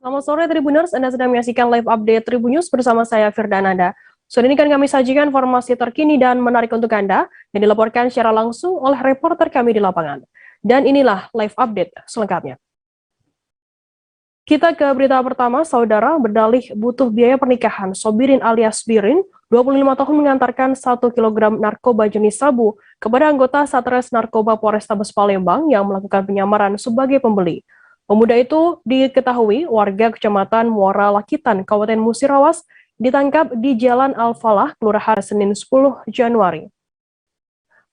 Selamat sore Tribuners, Anda sedang menyaksikan live update Tribun News bersama saya Firdananda. Sore ini kan kami sajikan informasi terkini dan menarik untuk Anda yang dilaporkan secara langsung oleh reporter kami di lapangan. Dan inilah live update selengkapnya. Kita ke berita pertama, saudara berdalih butuh biaya pernikahan. Sobirin alias Birin, 25 tahun mengantarkan 1 kg narkoba jenis sabu kepada anggota Satres Narkoba Polrestabes Palembang yang melakukan penyamaran sebagai pembeli. Pemuda itu diketahui warga Kecamatan Muara Lakitan, Kabupaten Musirawas, ditangkap di Jalan Al-Falah, Kelurahan Senin 10 Januari.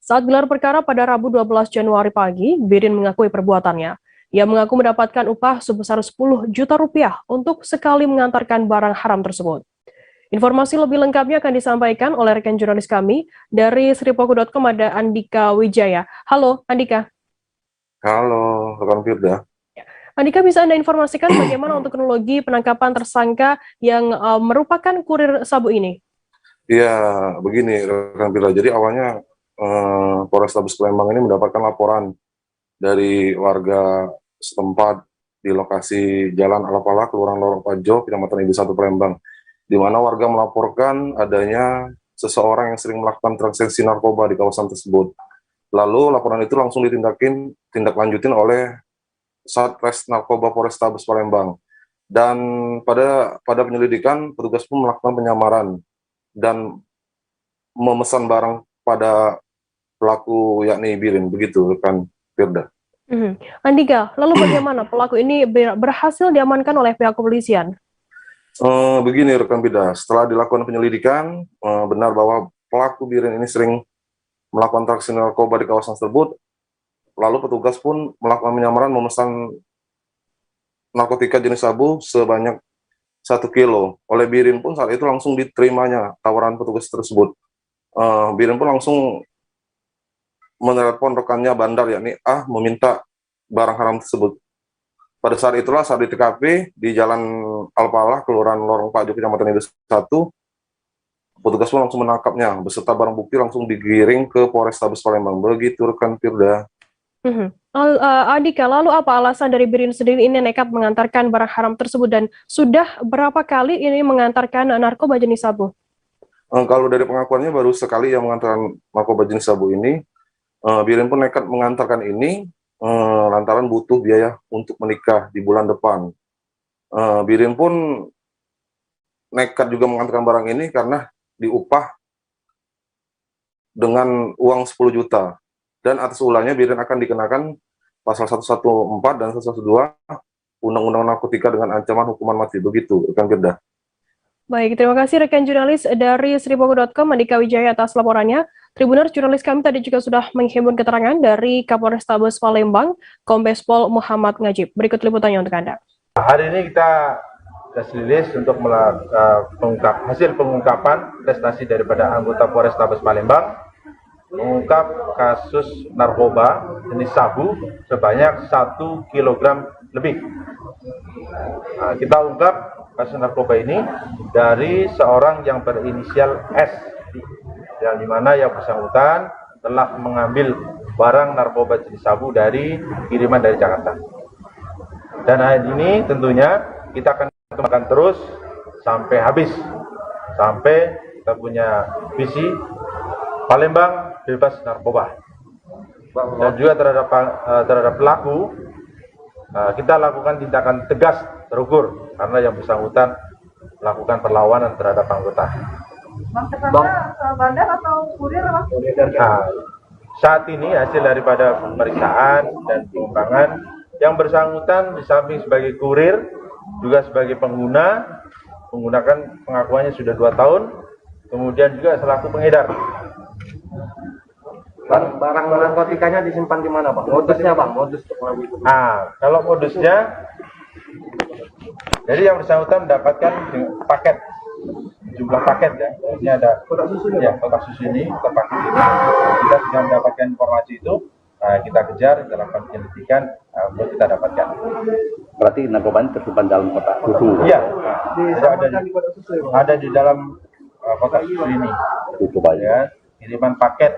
Saat gelar perkara pada Rabu 12 Januari pagi, Birin mengakui perbuatannya. Ia mengaku mendapatkan upah sebesar 10 juta rupiah untuk sekali mengantarkan barang haram tersebut. Informasi lebih lengkapnya akan disampaikan oleh rekan jurnalis kami dari sripoku.com ada Andika Wijaya. Halo Andika. Halo, rekan Firda. Andika, bisa Anda informasikan bagaimana untuk kronologi penangkapan tersangka yang merupakan kurir sabu ini? Iya, begini rekan Firda. Jadi awalnya Polrestabes Palembang ini mendapatkan laporan dari warga setempat di lokasi Jalan Al-Falah, Kelurahan Lorong Pajo, Kecamatan Ibu Satu Palembang, di mana warga melaporkan adanya seseorang yang sering melakukan transaksi narkoba di kawasan tersebut. Lalu laporan itu langsung ditindaklanjutin oleh Satres Narkoba Polrestabes Palembang. Dan pada penyelidikan, petugas pun melakukan penyamaran dan memesan barang pada pelaku yakni Birin, begitu kan Firda. Andika, lalu bagaimana pelaku ini berhasil diamankan oleh pihak kepolisian? Begini rekan Firda, setelah dilakukan penyelidikan, benar bahwa pelaku Birin ini sering melakukan transaksi narkoba di kawasan tersebut. Lalu petugas pun melakukan penyamaran memesan narkotika jenis sabu sebanyak 1 kilo. Oleh Birin pun saat itu langsung diterimanya tawaran petugas tersebut. Birin pun langsung menelepon rekannya bandar yakni A meminta barang haram tersebut. Pada saat itulah saat di TKP di Jalan Al-Falah, Kelurahan Lorong Pajo, Kecamatan Ibu Satu, petugas pun langsung menangkapnya beserta barang bukti langsung digiring ke Polrestabes Palembang. Begitu rekan Firda. Andika, lalu apa alasan dari Birin sendiri ini nekat mengantarkan barang haram tersebut dan sudah berapa kali ini mengantarkan narkoba jenis sabu? Kalau dari pengakuannya baru sekali yang mengantarkan narkoba jenis sabu ini. Birin pun nekat mengantarkan ini lantaran butuh biaya untuk menikah di bulan depan. Birin pun nekat juga mengantarkan barang ini karena diupah dengan uang 10 juta. Dan atas ulahnya Birin akan dikenakan pasal 114 dan 112 Undang-Undang Narkotika dengan ancaman hukuman mati. Begitu, rekan Firda. Baik, terima kasih rekan jurnalis dari sripoku.com Andika Wijaya atas laporannya. Tribuners, jurnalis kami tadi juga sudah menghimpun keterangan dari Kapolrestabes Palembang, Kombes Pol Muhammad Ngajib. Berikut liputannya untuk Anda. Hari ini kita press release untuk hasil pengungkapan prestasi daripada anggota Polrestabes Palembang mengungkap kasus narkoba jenis sabu sebanyak 1 kg lebih. Kita ungkap kasus narkoba ini dari seorang yang berinisial S, yang dimana yang bersangkutan telah mengambil barang narkoba jenis sabu dari kiriman dari Jakarta. Dan hari ini tentunya kita akan kembangkan terus sampai habis, sampai kita punya visi Palembang bebas narkoba. Dan juga terhadap pelaku kita lakukan tindakan tegas terukur karena yang bersangkutan melakukan perlawanan terhadap anggota. Bandar atau kurir? Saat ini hasil daripada pemeriksaan dan pengembangan yang bersangkutan di samping sebagai kurir juga sebagai menggunakan pengakuannya sudah 2 tahun, kemudian juga selaku pengedar. Barang narkotikanya disimpan di mana, Bang? Modusnya, Bang? Kalau modusnya, jadi yang bersangkutan mendapatkan paket, jumlah paket ya. Ini ada kotak susu ini, kotak paket ini. Kita sudah mendapatkan informasi itu, kita kejar, kita lakukan penyelidikan, untuk kita dapatkan. Berarti narkoba ini tersimpan dalam kotak susu? Iya, ada di dalam kotak susu ini. Itu banyak. Kiriman paket.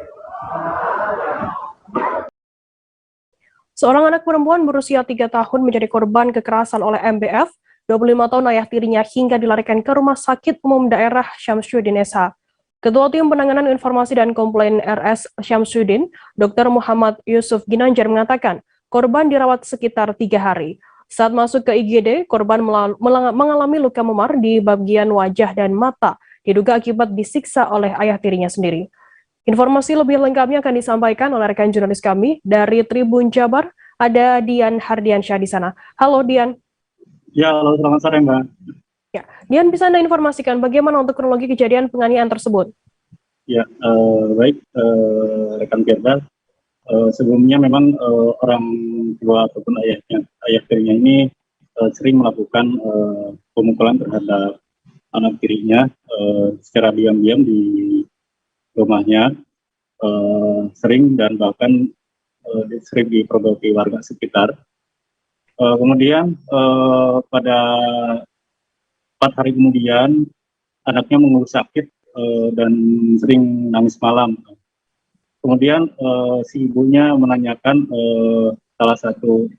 Seorang anak perempuan berusia 3 tahun menjadi korban kekerasan oleh MBF 25 tahun ayah tirinya hingga dilarikan ke Rumah Sakit Umum Daerah Syamsuddin SH. Ketua Tim Penanganan Informasi dan Komplain RS Syamsuddin, Dr. Muhammad Yusuf Ginanjar mengatakan, korban dirawat sekitar 3 hari. Saat masuk ke IGD, korban mengalami luka memar di bagian wajah dan mata, diduga akibat disiksa oleh ayah tirinya sendiri. Informasi lebih lengkapnya akan disampaikan oleh rekan jurnalis kami dari Tribun Jabar, ada Dian Hardiansyah di sana. Halo Dian. Ya, halo, selamat sore Mbak. Ya, Dian, bisa Anda informasikan bagaimana untuk kronologi kejadian penganiayaan tersebut? Ya, baik, rekan Firda. Sebelumnya memang orang tua ataupun ayah tirinya ini sering melakukan pemukulan terhadap anak tirinya secara diam-diam di rumahnya, sering dan bahkan sering dipergoki warga sekitar. Kemudian pada 4 hari kemudian anaknya mengeluh sakit dan sering nangis malam. Kemudian si ibunya menanyakan salah satu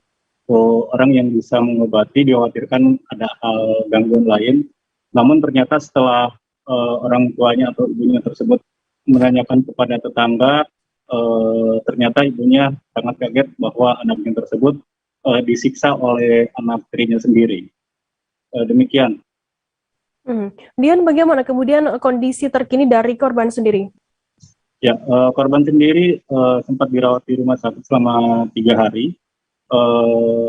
orang yang bisa mengobati, dikhawatirkan ada hal gangguan lain. Namun ternyata setelah orang tuanya atau ibunya tersebut menanyakan kepada tetangga, ternyata ibunya sangat kaget bahwa anaknya tersebut disiksa oleh anak tirinya sendiri. Demikian. Dian, bagaimana kemudian kondisi terkini dari korban sendiri? Ya, korban sendiri sempat dirawat di rumah sakit selama 3 hari.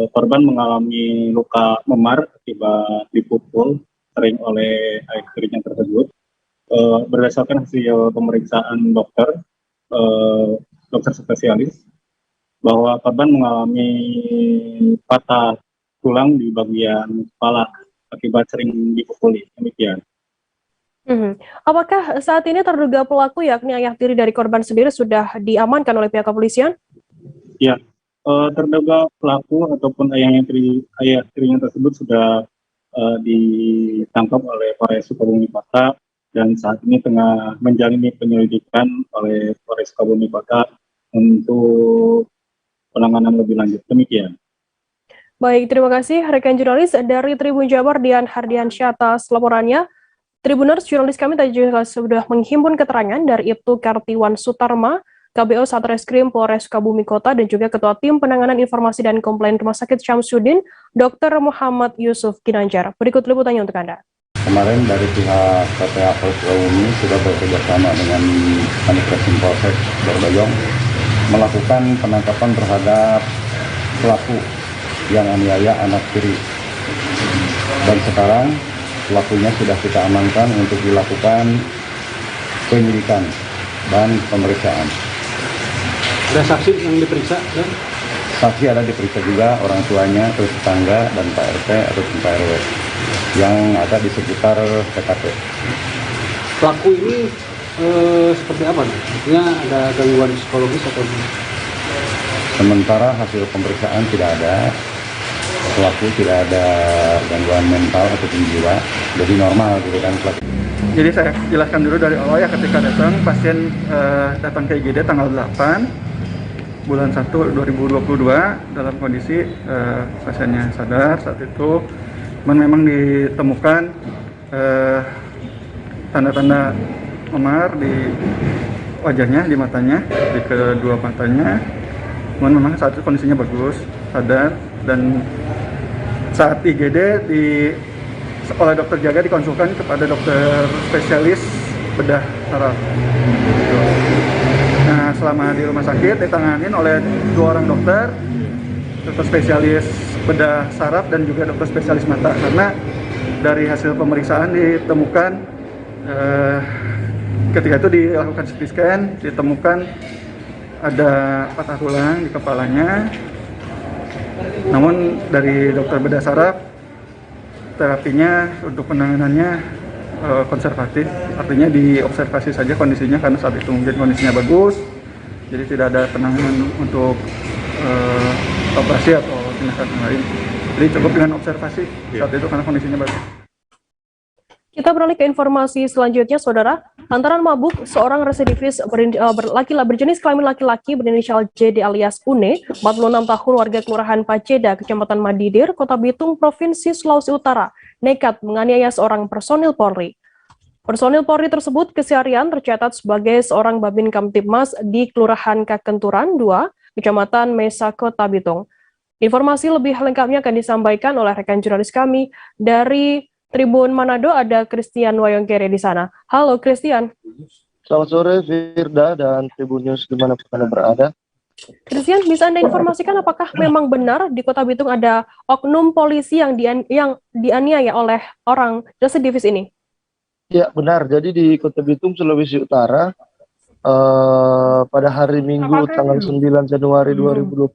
Korban mengalami luka memar akibat dipukul sering oleh ayah tirinya tersebut. Berdasarkan hasil pemeriksaan dokter spesialis, bahwa korban mengalami patah tulang di bagian kepala akibat sering dipukuli. Demikian. Apakah saat ini terduga pelaku yakni ayah tiri dari korban sendiri sudah diamankan oleh pihak kepolisian? Ya, terduga pelaku ataupun ayah tirinya tersebut sudah ditangkap oleh Polres Sukabumi Kota dan saat ini tengah menjalani penyelidikan oleh Polres Sukabumi Kota untuk penanganan lebih lanjut. Demikian. Baik, terima kasih rekan jurnalis dari Tribun Jabar Dian Hardiansyah atas laporannya. Tribuners, jurnalis kami tadi juga sudah menghimpun keterangan dari Ibtu Kartiwan Sutarma, KBO Satreskrim Polres Sukabumi Kota, dan juga Ketua Tim Penanganan Informasi dan Komplain Rumah Sakit Syamsuddin, Dr. Muhammad Yusuf Ginanjar. Berikut liputannya untuk Anda. Kemarin dari pihak PPA Polres Sukabumi sudah bekerjasama dengan Satreskrim Polsek Berbayong melakukan penangkapan terhadap pelaku yang aniaya anak tiri. Dan sekarang pelakunya sudah kita amankan untuk dilakukan penyidikan dan pemeriksaan. Ada saksi yang diperiksa? Dan? Saksi ada diperiksa juga, orang tuanya, terus tetangga, dan Pak RT atau Pak RW yang ada di sekitar TKP. Pelaku ini seperti apa? Artinya ada gangguan psikologis atau? Sementara hasil pemeriksaan tidak ada. Pelaku tidak ada gangguan mental ataupun jiwa, jadi normal gitu kan pelaku. Jadi saya jelaskan dulu dari awal ya, ketika datang pasien datang ke IGD tanggal 8 bulan 1 2022 dalam kondisi pasiennya sadar saat itu, memang ditemukan tanda-tanda memar di wajahnya, di matanya, di kedua matanya. Memang saat itu kondisinya bagus, sadar, dan saat IGD oleh dokter jaga dikonsulkan kepada dokter spesialis bedah saraf. Nah, selama di rumah sakit ditanganin oleh 2 orang dokter spesialis bedah saraf dan juga dokter spesialis mata, karena dari hasil pemeriksaan ditemukan ketika itu dilakukan CT scan, ditemukan ada patah tulang di kepalanya. Namun dari dokter bedah saraf, terapinya untuk penanganannya konservatif, artinya diobservasi saja kondisinya karena saat itu mungkin kondisinya bagus, jadi tidak ada penanganan untuk operasi atau tindakan lain. Jadi cukup dengan observasi saat itu karena kondisinya bagus. Kita beralih ke informasi selanjutnya, Saudara. Lantaran mabuk, seorang residivis berjenis kelamin laki-laki berinisial JD alias Une, 46 tahun, warga Kelurahan Paceda, Kecamatan Madidir, Kota Bitung, Provinsi Sulawesi Utara, nekat menganiaya seorang personil Polri. Personil Polri tersebut keseharian tercatat sebagai seorang Babin Kamtibmas di Kelurahan Kakenturan 2, Kecamatan Mesa, Kota Bitung. Informasi lebih lengkapnya akan disampaikan oleh rekan jurnalis kami dari Tribun Manado, ada Christian Wayongkere di sana. Halo Christian. Selamat sore Firda dan Tribun News dimanapun Anda berada. Christian, bisa Anda informasikan apakah memang benar di Kota Bitung ada oknum polisi yang dianiaya oleh orang residivis ini? Ya benar, jadi di Kota Bitung, Sulawesi Utara, pada hari Minggu tanggal 9 Januari 2021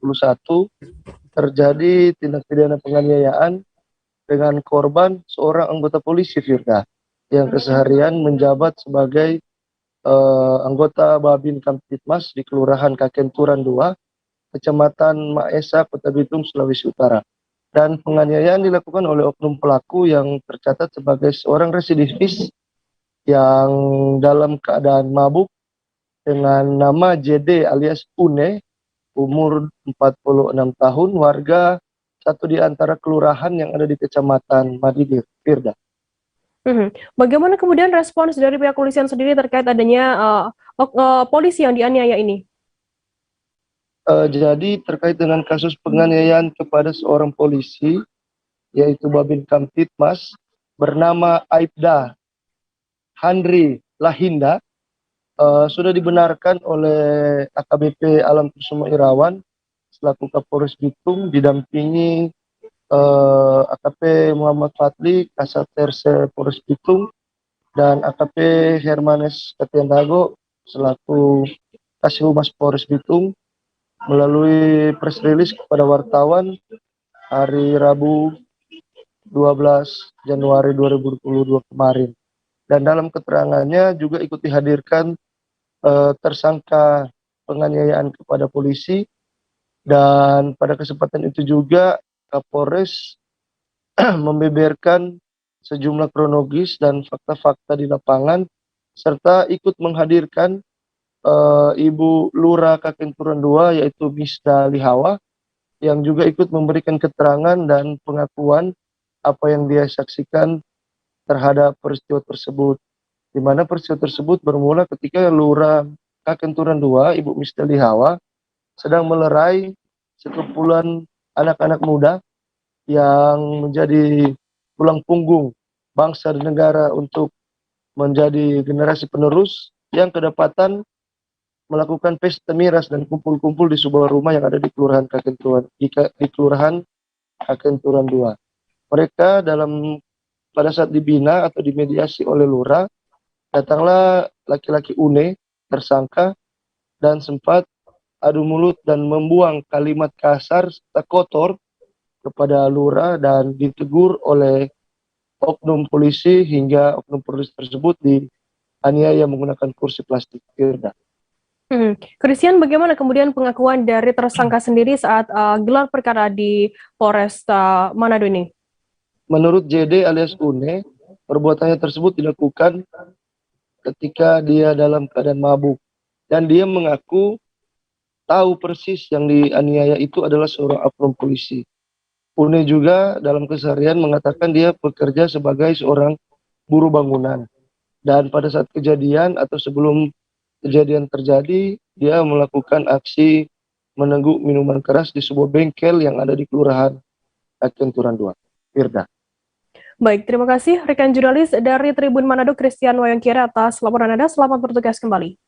terjadi tindak pidana penganiayaan dengan korban seorang anggota polisi, Firda, yang keseharian menjabat sebagai anggota Babin Kamtibmas di Kelurahan Kakenturan 2, Kecamatan Maesa, Kota Bitung, Sulawesi Utara. Dan penganiayaan dilakukan oleh oknum pelaku yang tercatat sebagai seorang residivis yang dalam keadaan mabuk dengan nama JD alias Une, umur 46 tahun, warga satu di antara kelurahan yang ada di Kecamatan Madidir, Firda. Bagaimana kemudian respons dari pihak kepolisian sendiri terkait adanya polisi yang dianiaya ini? Jadi terkait dengan kasus penganiayaan kepada seorang polisi, yaitu Babin Kamtibmas, bernama Aibda Handri Lahinda, sudah dibenarkan oleh AKBP Alam Kusuma Irawan selaku Kapolres Bitung didampingi AKP Muhammad Fadli, Kasat Terse Polres Bitung, dan AKP Hermanes Katiandago selaku Kasih Humas Polres Bitung melalui press release kepada wartawan hari Rabu 12 Januari 2022 kemarin. Dan dalam keterangannya juga ikut dihadirkan tersangka penganiayaan kepada polisi. Dan pada kesempatan itu juga Kapolres membeberkan sejumlah kronologis dan fakta-fakta di lapangan, serta ikut menghadirkan Ibu Lurah Kakenturan 2, yaitu Misda Lihawa, yang juga ikut memberikan keterangan dan pengakuan apa yang dia saksikan terhadap peristiwa tersebut. Di mana peristiwa tersebut bermula ketika Lurah Kakenturan 2, Ibu Misda Lihawa, sedang melerai sekumpulan anak-anak muda yang menjadi tulang punggung bangsa dan negara untuk menjadi generasi penerus yang kedapatan melakukan pesta miras dan kumpul-kumpul di sebuah rumah yang ada di Kelurahan Kakenturan, di Kelurahan Kakenturan 2. Mereka pada saat dibina atau dimediasi oleh Lurah, datanglah laki-laki Une, tersangka, dan sempat adu mulut dan membuang kalimat kasar serta kotor kepada Lurah dan ditegur oleh oknum polisi hingga oknum polisi tersebut dianiaya menggunakan kursi plastik. Christian, bagaimana kemudian pengakuan dari tersangka sendiri saat gelar perkara di Polres Manado ini? Menurut JD alias Une, perbuatannya tersebut dilakukan ketika dia dalam keadaan mabuk, dan dia mengaku tahu persis yang dianiaya itu adalah seorang oknum polisi. Une juga dalam keseharian mengatakan dia bekerja sebagai seorang buruh bangunan. Dan pada saat kejadian atau sebelum kejadian terjadi, dia melakukan aksi menengguk minuman keras di sebuah bengkel yang ada di Kelurahan Kakenturan 2. Firda. Baik, terima kasih rekan jurnalis dari Tribun Manado, Christian Wayongkere, atas laporan Anda. Selamat bertugas kembali.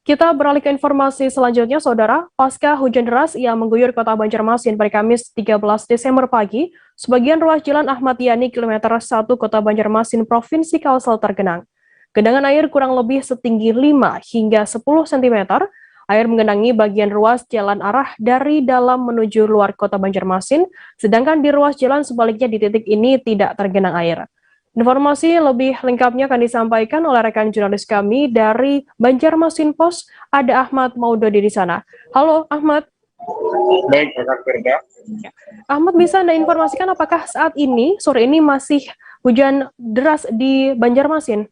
Kita beralih ke informasi selanjutnya, Saudara. Pasca hujan deras yang mengguyur kota Banjarmasin pada Kamis 13 Desember pagi, sebagian ruas jalan Ahmad Yani kilometer 1 kota Banjarmasin, Provinsi Kalsel tergenang. Genangan air kurang lebih setinggi 5 hingga 10 cm. Air menggenangi bagian ruas jalan arah dari dalam menuju luar kota Banjarmasin, sedangkan di ruas jalan sebaliknya di titik ini tidak tergenang air. Informasi lebih lengkapnya akan disampaikan oleh rekan jurnalis kami dari Banjarmasin Pos, ada Ahmad Maudodi di sana. Halo Ahmad. Baik, Kak Firda. Ahmad, bisa Anda informasikan apakah saat ini, sore ini masih hujan deras di Banjarmasin?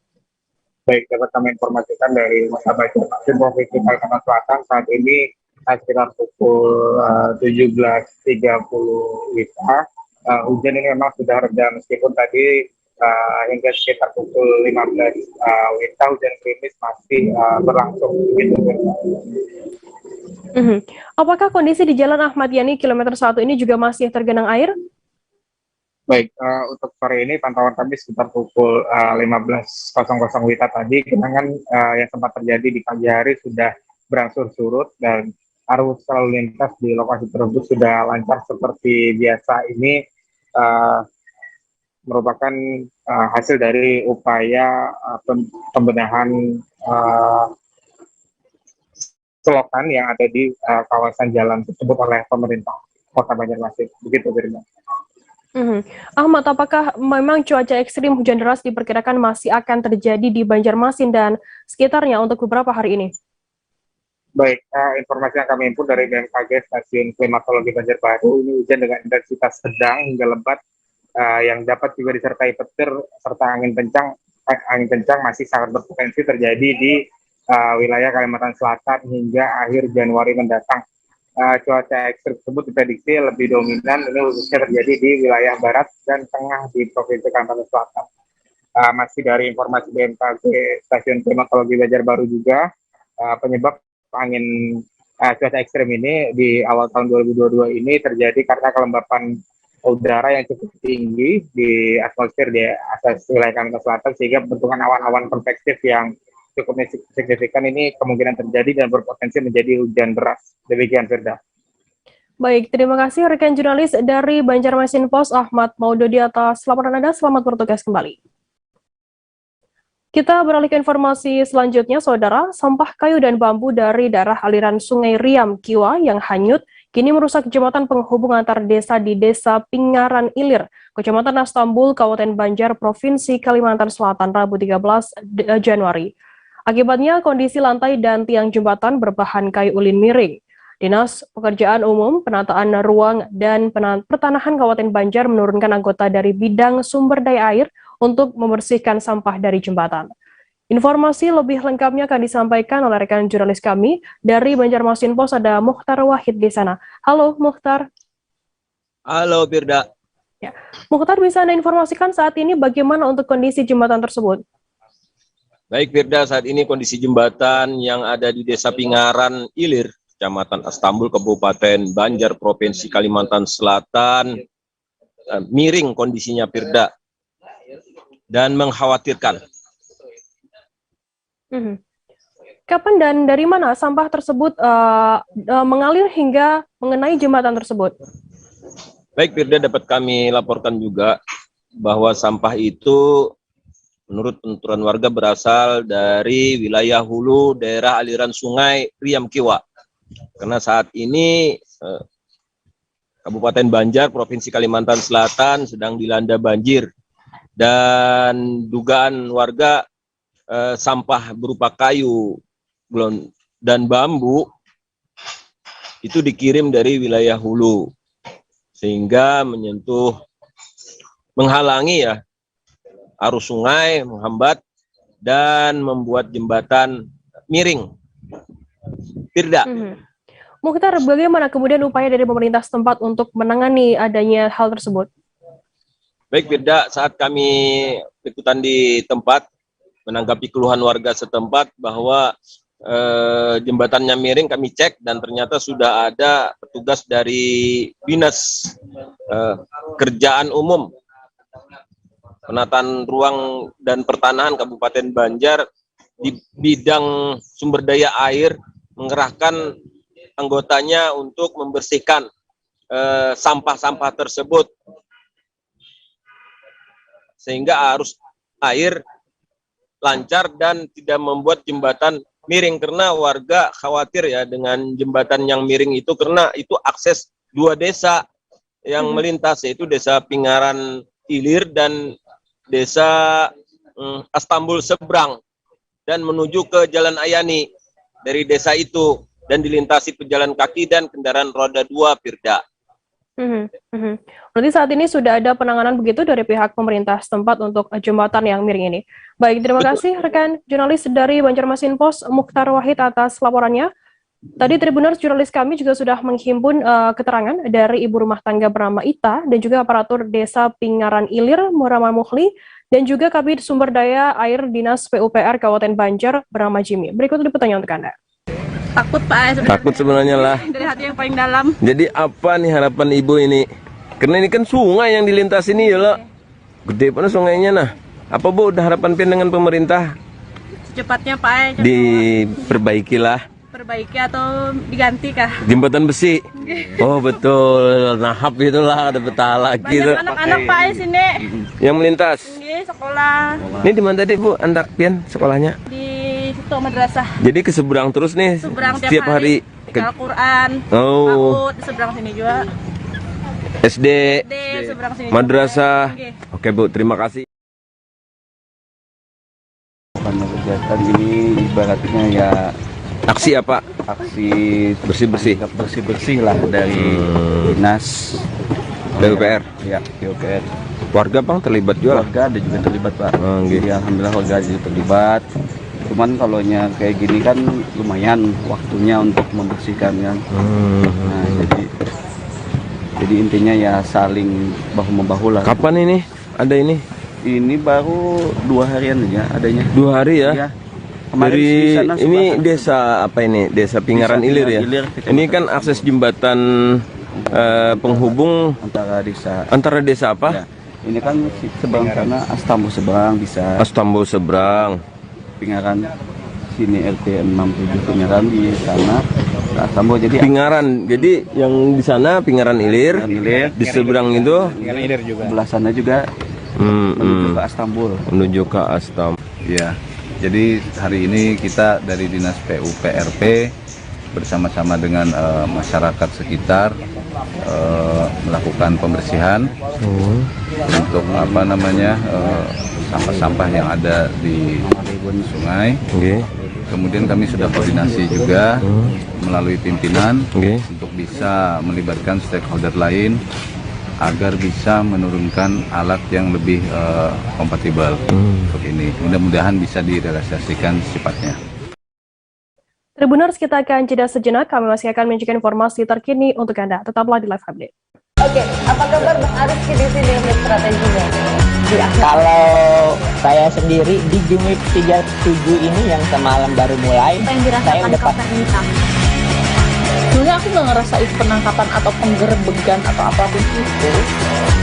Baik, dapat kami informasikan dari Banjarmasin, Provinsi Kalimantan Selatan saat ini sekitar pukul 17.30 WITA. Hujan ini memang sudah reda meskipun tadi hingga sekitar pukul 15 WITA hujan gerimis masih berlangsung. Begitu. Apakah kondisi di Jalan Ahmad Yani kilometer 1 ini juga masih tergenang air? Baik, untuk sore ini pantauan kami sekitar pukul 15.00 WITA tadi, genangan yang sempat terjadi di pagi hari sudah berangsur surut dan arus lalu lintas di lokasi tersebut sudah lancar seperti biasa. Ini merupakan hasil dari upaya pembenahan selokan yang ada di kawasan jalan tersebut oleh pemerintah Kota Banjarmasin. Begitu, Firda. Ahmad, apakah memang cuaca ekstrim hujan deras diperkirakan masih akan terjadi di Banjarmasin dan sekitarnya untuk beberapa hari ini? Baik, informasi yang kami himpun dari BMKG Stasiun Klimatologi Banjarbaru, ini hujan dengan intensitas sedang hingga lebat yang dapat juga disertai petir serta angin kencang masih sangat berpotensi terjadi di wilayah Kalimantan Selatan hingga akhir Januari mendatang. Cuaca ekstrim tersebut diprediksi lebih dominan ini khususnya terjadi di wilayah barat dan tengah di Provinsi Kalimantan Selatan. Masih dari informasi BMKG Stasiun Klimatologi Banjarbaru juga, penyebab angin cuaca ekstrim ini di awal tahun 2022 ini terjadi karena kelembapan udara yang cukup tinggi di atmosfer di atas wilayah Kalimantan Selatan sehingga bentukan awan-awan konvektif yang cukup signifikan ini kemungkinan terjadi dan berpotensi menjadi hujan deras. Demikian, Firda. Baik, terima kasih rekan jurnalis dari Banjarmasin Pos Ahmad Maududi atas laporan Anda. Selamat bertugas kembali. Kita beralih ke informasi selanjutnya, Saudara. Sampah kayu dan bambu dari daerah aliran Sungai Riam Kiwa yang hanyut kini merusak jembatan penghubung antar desa di Desa Pingaran Ilir, Kecamatan Astambul, Kabupaten Banjar, Provinsi Kalimantan Selatan, Rabu 13 Januari. Akibatnya, kondisi lantai dan tiang jembatan berbahan kayu ulin miring. Dinas Pekerjaan Umum, Penataan Ruang, dan Pertanahan Kabupaten Banjar menurunkan anggota dari bidang sumber daya air untuk membersihkan sampah dari jembatan. Informasi lebih lengkapnya akan disampaikan oleh rekan jurnalis kami dari Banjarmasin Pos, ada Mukhtar Wahid di sana. Halo, Mukhtar. Halo, Firda. Ya. Mukhtar, bisa Anda informasikan saat ini bagaimana untuk kondisi jembatan tersebut? Baik, Firda, saat ini kondisi jembatan yang ada di Desa Pingaran Ilir, Kecamatan Astambul, Kabupaten Banjar, Provinsi Kalimantan Selatan, miring kondisinya, Firda, dan mengkhawatirkan. Kapan dan dari mana sampah tersebut mengalir hingga mengenai jembatan tersebut? Baik, Firda, dapat kami laporkan juga bahwa sampah itu menurut penuturan warga berasal dari wilayah hulu daerah aliran Sungai Riam Kiwa. Karena saat ini Kabupaten Banjar, Provinsi Kalimantan Selatan sedang dilanda banjir dan dugaan warga sampah berupa kayu dan bambu itu dikirim dari wilayah hulu sehingga menghalangi ya arus sungai, menghambat dan membuat jembatan miring. Firda. Mukhtar, bagaimana kemudian upaya dari pemerintah setempat untuk menangani adanya hal tersebut? Baik, Firda, saat kami liputan di tempat menanggapi keluhan warga setempat bahwa jembatannya miring, kami cek dan ternyata sudah ada petugas dari Dinas Kerjaan Umum, Penataan Ruang dan Pertanahan Kabupaten Banjar di bidang sumber daya air mengerahkan anggotanya untuk membersihkan sampah-sampah tersebut sehingga arus air lancar dan tidak membuat jembatan miring, karena warga khawatir ya dengan jembatan yang miring itu karena itu akses dua desa yang melintas, yaitu Desa Pingaran Ilir dan Desa Astambul Seberang, dan menuju ke Jalan Ayani dari desa itu dan dilintasi pejalan kaki dan kendaraan roda 2, Firda. Berarti saat ini sudah ada penanganan begitu dari pihak pemerintah setempat untuk jembatan yang miring ini. Baik, terima kasih rekan jurnalis dari Banjarmasin Pos, Mukhtar Wahid atas laporannya. Tadi Tribuners jurnalis kami juga sudah menghimpun keterangan dari ibu rumah tangga bernama Ita dan juga aparatur Desa Pingaran Ilir, Murama Mukhli, dan juga Kabid Sumber Daya Air Dinas PUPR Kabupaten Banjar bernama Jimmy. Berikut pertanyaan untuk Anda. Takut Pak, Takut sebenarnya lah. dari hati yang paling dalam. Jadi apa nih harapan ibu ini? Karena ini kan sungai yang dilintas ini ya loh. Gede banget sungainya nah. Apa Bu udah harapan pian dengan pemerintah? Secepatnya Pak, Diperbaikilah. perbaiki atau diganti kah? Jembatan besi. Oh betul, nahap itulah ada betala gitu. Banyak anak-anak Pak sini. Yang melintas. Ini sekolah. Ini di mana tadi Bu? Anda pian sekolahnya? Di situ madrasah. Jadi ke seberang terus nih. Seberang setiap hari. Al-Quran. Oh. Di seberang sini juga. SD. Seberang sini. Madrasah. Juga. Oke Bu, terima kasih. Kegiatan ini ibaratnya ya Aksi apa? aksi Bersih-bersih lah dari dinas PUPR. ya PUPR. Warga Bang terlibat juga. Warga ada juga terlibat Pak. Gitu. Jadi alhamdulillah warga juga terlibat. Cuman kalau kayak gini kan lumayan waktunya untuk membersihkan kan. Nah, jadi intinya ya saling bahu membahu lah. Kapan ini? Ada ini? Ini baru 2 harian aja adanya. 2 hari ya? Ya. Kemarin Dari di sana ini Selatan. desa apa ini? Desa Pingaran Desa Ilir ya? Ilir, Ini kan akses jembatan penghubung antara desa apa? ya. Ini kan seberang sana Astambo seberang bisa. Astambo seberang. Pingaran sini RT 67 Pingaran di sana Astambo jadi Pingaran. Jadi yang di sana Pingaran Ilir, di seberang itu sebelah sana juga menuju ke Astambul. Menuju ke Astam. Ya. Jadi hari ini kita dari Dinas PUPRP bersama-sama dengan masyarakat sekitar melakukan pembersihan untuk sampah-sampah yang ada di sungai. Kemudian kami sudah koordinasi juga melalui pimpinan untuk bisa melibatkan stakeholder lain agar bisa menurunkan alat yang lebih kompatibel untuk ini. Mudah-mudahan bisa direalisasikan secepatnya. Tribuners, kita akan jeda sejenak. Kami masih akan menunjukkan informasi terkini untuk Anda. Tetaplah di Live Update. Oke, apa kabar Bang Arif di sini untuk strateginya? Kalau saya sendiri di Jumip 37 ini yang semalam baru mulai, saya udah Sebenarnya aku nggak ngerasain penangkapan atau penggerbegan atau apapun itu,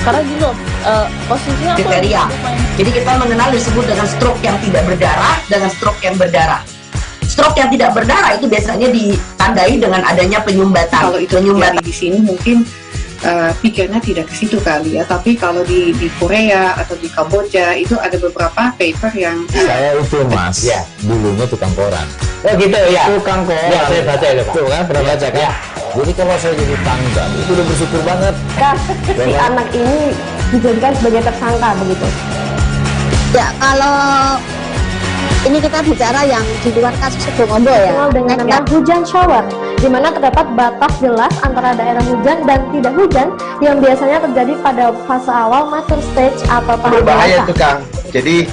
karena gini loh, posisinya kriteria. Jadi kita mengenal disebut dengan stroke yang tidak berdarah dengan stroke yang berdarah. Stroke yang tidak berdarah itu biasanya ditandai dengan adanya penyumbatan. Kalau itu terjadi di sini mungkin pikirnya tidak ke situ kali ya, tapi kalau di Korea atau di Kamboja itu ada beberapa paper yang saya itu Mas, ya dulunya tukang koran. Oh gitu ya, tukang koran. Ya saya baca itu Pak. Tuh kan pernah baca kan? Ya. Jadi kalau saya jadi tangga itu udah bersyukur banget. Si anak ini dijadikan sebagai tersangka begitu. Ya kalau ini kita bicara yang di luar kasus Sebongombo ya. Dengan nama hujan shower, di mana terdapat batas jelas antara daerah hujan dan tidak hujan yang biasanya terjadi pada fase awal mature stage atau tahap berbahaya itu Kang. Jadi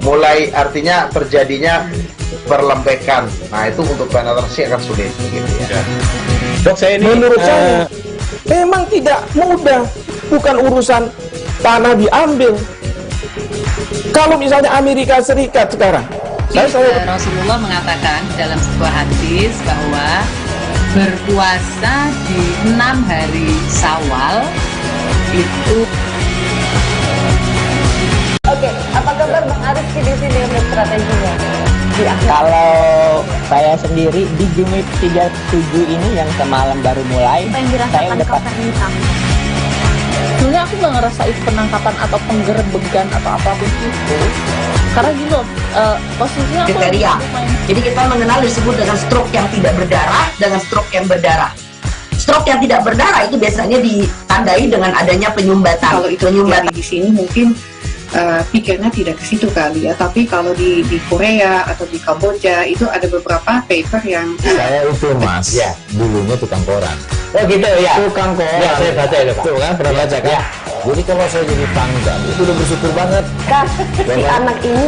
mulai artinya terjadinya perlembekan. Nah itu untuk penetrasi akan sulit gitu ya. Dok saya ini menurut saya memang tidak mudah, bukan urusan tanah diambil. Kalau misalnya Amerika Serikat sekarang Rasulullah mengatakan dalam sebuah hadis bahwa berpuasa di 6 hari Syawal itu. Oke, apa kabar Bang Arif di sini untuk strateginya? Kalau saya sendiri di Jumip 37 ini yang semalam baru mulai, saya udah Sebenarnya aku nggak ngerasain penangkapan atau penggerbegan atau apapun itu, karena gini loh, posisinya kriteria. Jadi kita mengenal disebut dengan stroke yang tidak berdarah dengan stroke yang berdarah. Stroke yang tidak berdarah itu biasanya ditandai dengan adanya penyumbatan. Kalau itu terjadi di sini mungkin pikirnya tidak ke situ kali ya, tapi kalau di Korea atau di Kamboja itu ada beberapa paper yang saya itu mas, dulunya tukang koran. Oh gitu ya. Tukang koran. Ya, saya baca itu Pak. Tuh kan, pernah baca kan? Ya. Jadi kalau saya jadi pangdam, itu udah bersyukur banget. Kak, si anak ini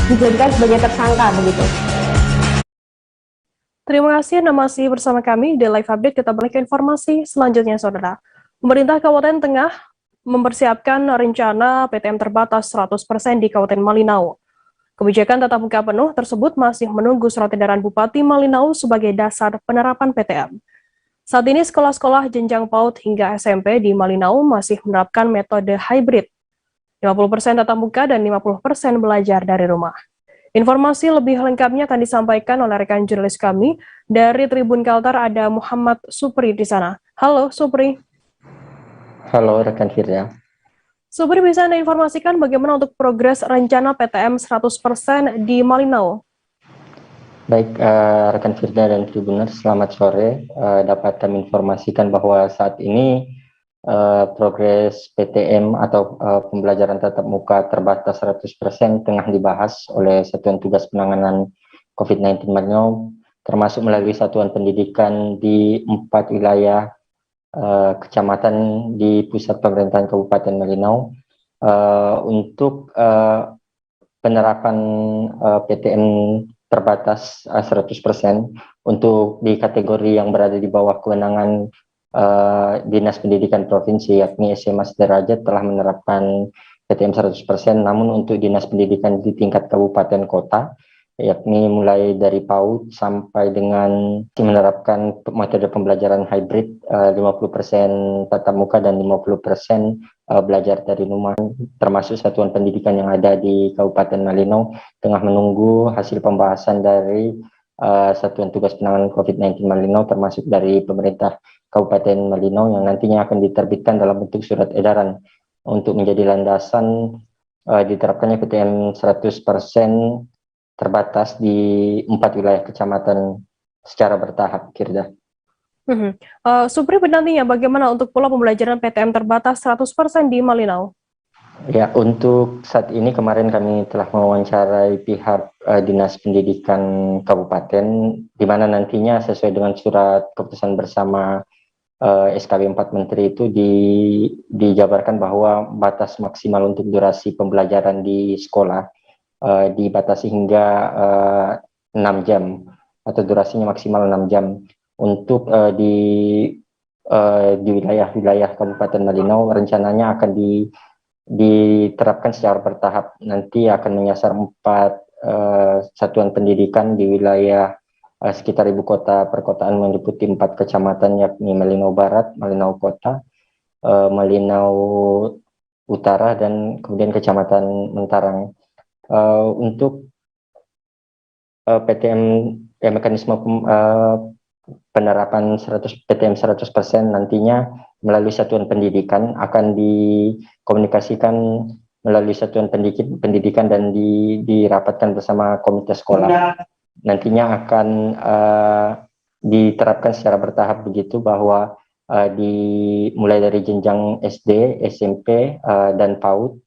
dijadikan sebagai tersangka begitu. Terima kasih Anda masih bersama kami di Live Update. Kita balik ke informasi selanjutnya, Saudara. Pemerintah Kabupaten Tengah mempersiapkan rencana PTM terbatas 100% di Kabupaten Malinau. Kebijakan tatap muka penuh tersebut masih menunggu surat edaran Bupati Malinau sebagai dasar penerapan PTM. Saat ini sekolah-sekolah jenjang PAUD hingga SMP di Malinau masih menerapkan metode hybrid. 50% tatap muka dan 50% belajar dari rumah. Informasi lebih lengkapnya akan disampaikan oleh rekan jurnalis kami dari Tribun Kaltar, ada Muhammad Supri di sana. Halo Supri. Halo rekan Firda. Supri, bisa Anda informasikan bagaimana untuk progres rencana PTM 100% di Malinau? Baik, rekan Firda dan Tribuners, selamat sore. Dapat kami informasikan bahwa saat ini progres PTM atau pembelajaran tatap muka terbatas 100% tengah dibahas oleh Satuan Tugas Penanganan COVID-19 Malinau, termasuk melalui satuan pendidikan di 4 wilayah kecamatan di pusat pemerintahan Kabupaten Malinau untuk penerapan PTM terbatas 100% untuk di kategori yang berada di bawah kewenangan Dinas Pendidikan Provinsi, yakni SMA sederajat telah menerapkan PTM 100%, namun untuk Dinas Pendidikan di tingkat kabupaten kota, yakni mulai dari PAUD sampai dengan menerapkan metode pembelajaran hybrid 50% tatap muka dan 50% belajar dari rumah, termasuk satuan pendidikan yang ada di Kabupaten Malinau tengah menunggu hasil pembahasan dari Satuan Tugas Penanganan COVID-19 Malinau, termasuk dari pemerintah Kabupaten Malinau yang nantinya akan diterbitkan dalam bentuk surat edaran untuk menjadi landasan diterapkannya PTM 100% terbatas di 4 wilayah kecamatan secara bertahap, Kirda. Supri, nantinya bagaimana untuk pola pembelajaran PTM terbatas 100% di Malinau? Ya, untuk saat ini kemarin kami telah mewawancarai pihak Dinas Pendidikan Kabupaten, di mana nantinya sesuai dengan surat keputusan bersama SKB 4 Menteri itu dijabarkan bahwa batas maksimal untuk durasi pembelajaran di sekolah dibatasi hingga 6 jam atau durasinya maksimal 6 jam. Untuk di wilayah-wilayah Kabupaten Malinau rencananya akan diterapkan secara bertahap. Nanti akan menyasar 4 satuan pendidikan di wilayah sekitar ibu kota perkotaan meliputi 4 kecamatan, yakni Malinau Barat, Malinau Kota, Malinau Utara, dan kemudian Kecamatan Mentarang. Untuk PTM mekanisme penerapan PTM 100% nantinya melalui satuan pendidikan akan dikomunikasikan melalui satuan pendidikan dan dirapatkan bersama komite sekolah. Nantinya akan diterapkan secara bertahap begitu, bahwa mulai dari jenjang SD, SMP, dan PAUD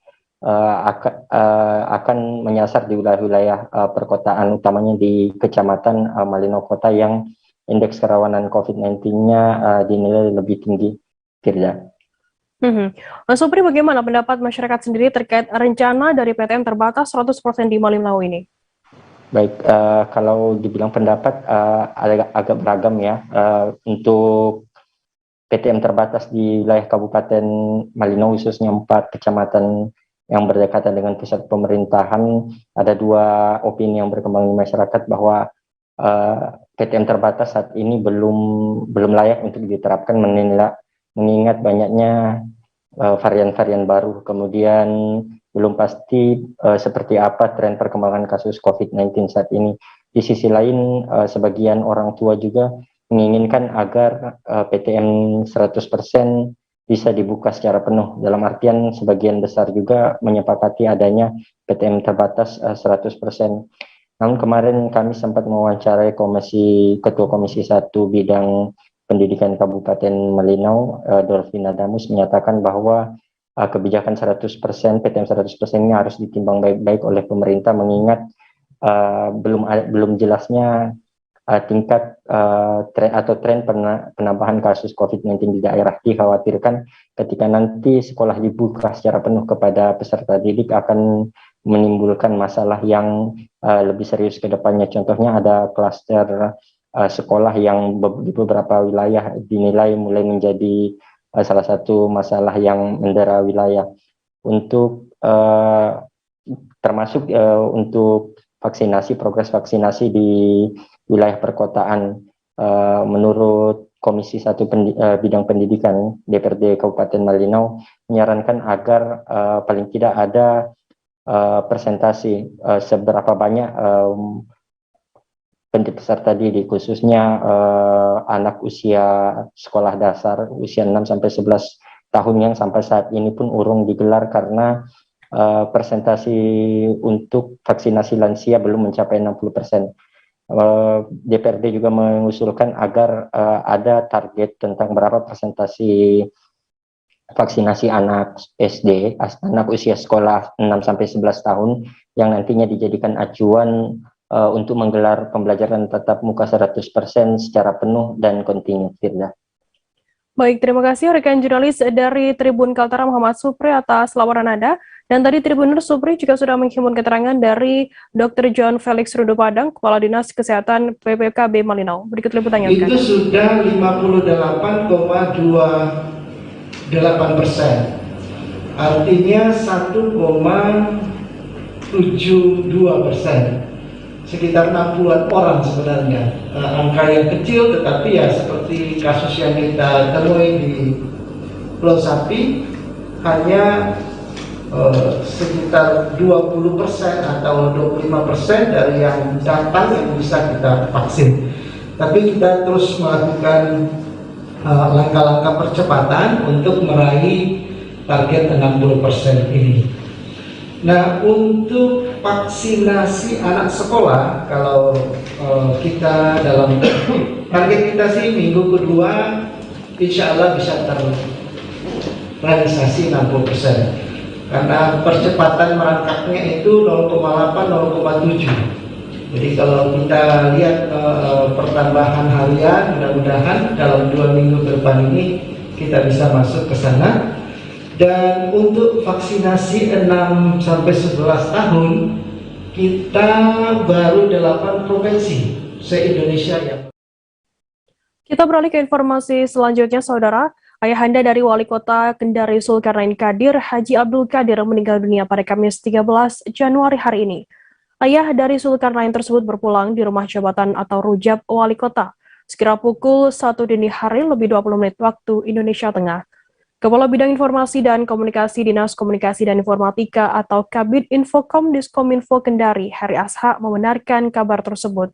akan menyasar di wilayah-wilayah perkotaan, utamanya di Kecamatan Malinau Kota yang indeks kerawanan COVID-19-nya dinilai lebih tinggi, Firda. Mas Supri, bagaimana pendapat masyarakat sendiri terkait rencana dari PTM terbatas 100% di Malinau ini? Baik, kalau dibilang pendapat agak beragam ya. Untuk PTM terbatas di wilayah Kabupaten Malinau, khususnya 4 kecamatan yang berdekatan dengan pusat pemerintahan, ada 2 opini yang berkembang di masyarakat bahwa PTM terbatas saat ini belum layak untuk diterapkan, mengingat banyaknya varian-varian baru, kemudian belum pasti seperti apa tren perkembangan kasus COVID-19 saat ini. Di sisi lain, sebagian orang tua juga menginginkan agar PTM 100% bisa dibuka secara penuh. Dalam artian sebagian besar juga menyepakati adanya PTM terbatas 100%. Namun kemarin kami sempat mewawancarai Ketua Komisi 1 Bidang Pendidikan Kabupaten Malinau, Dolvina Damus, menyatakan bahwa kebijakan 100%, PTM 100% ini harus ditimbang baik-baik oleh pemerintah, mengingat belum jelasnya tingkat tren penambahan kasus COVID-19 di daerah. Dikhawatirkan ketika nanti sekolah dibuka secara penuh kepada peserta didik akan menimbulkan masalah yang lebih serius ke depannya. Contohnya ada klaster sekolah yang di beberapa wilayah dinilai mulai menjadi salah satu masalah yang mendera wilayah. Untuk termasuk untuk vaksinasi, progres vaksinasi di wilayah perkotaan, menurut Komisi 1 Bidang Pendidikan DPRD Kabupaten Malinau menyarankan agar paling tidak ada presentasi seberapa banyak peserta didik, khususnya anak usia sekolah dasar usia 6-11 tahun yang sampai saat ini pun urung digelar karena presentasi untuk vaksinasi lansia belum mencapai 60%. DPRD juga mengusulkan agar ada target tentang berapa presentasi vaksinasi anak SD, anak usia sekolah 6-11 tahun yang nantinya dijadikan acuan untuk menggelar pembelajaran tatap muka 100% secara penuh dan kontinu. Firda. Baik, terima kasih rekan jurnalis dari Tribun Kaltara Muhammad Supri atas laporan Anda. Dan tadi Tribuners Supri juga sudah menghimpun keterangan dari Dr. John Felix Rudo Padang, Kepala Dinas Kesehatan PPKB Malinau. Berikut liputannya. Itu sudah 58,28%. Artinya 1,72%. Sekitar 60-an orang sebenarnya. Angka yang kecil, tetapi ya seperti kasus yang kita temui di Pulau Sapi, hanya sekitar 20% atau 25% dari yang datang yang bisa kita vaksin. Tapi kita terus melakukan langkah-langkah percepatan untuk meraih target 60% ini. Nah, untuk vaksinasi anak sekolah, kalau kita dalam target kita sih minggu kedua insya Allah bisa terrealisasi 60%. Karena percepatan merangkaknya itu 0,8-0,7. Jadi kalau kita lihat pertambahan harian, mudah-mudahan dalam 2 minggu ke depan ini kita bisa masuk ke sana. Dan untuk vaksinasi 6-11 tahun, kita baru 8 provinsi se-Indonesia yang. Kita beralih ke informasi selanjutnya, Saudara. Ayahanda dari Wali Kota Kendari Zulkarnain Kadir, Haji Abdul Qadir, meninggal dunia pada Kamis 13 Januari hari ini. Ayah dari Zulkarnain tersebut berpulang di rumah jabatan atau rujab Wali Kota sekira pukul 1 dini hari lebih 20 menit waktu Indonesia Tengah. Kepala Bidang Informasi dan Komunikasi Dinas Komunikasi dan Informatika atau Kabid Infokom Diskominfo Kendari, Heri Asha, membenarkan kabar tersebut.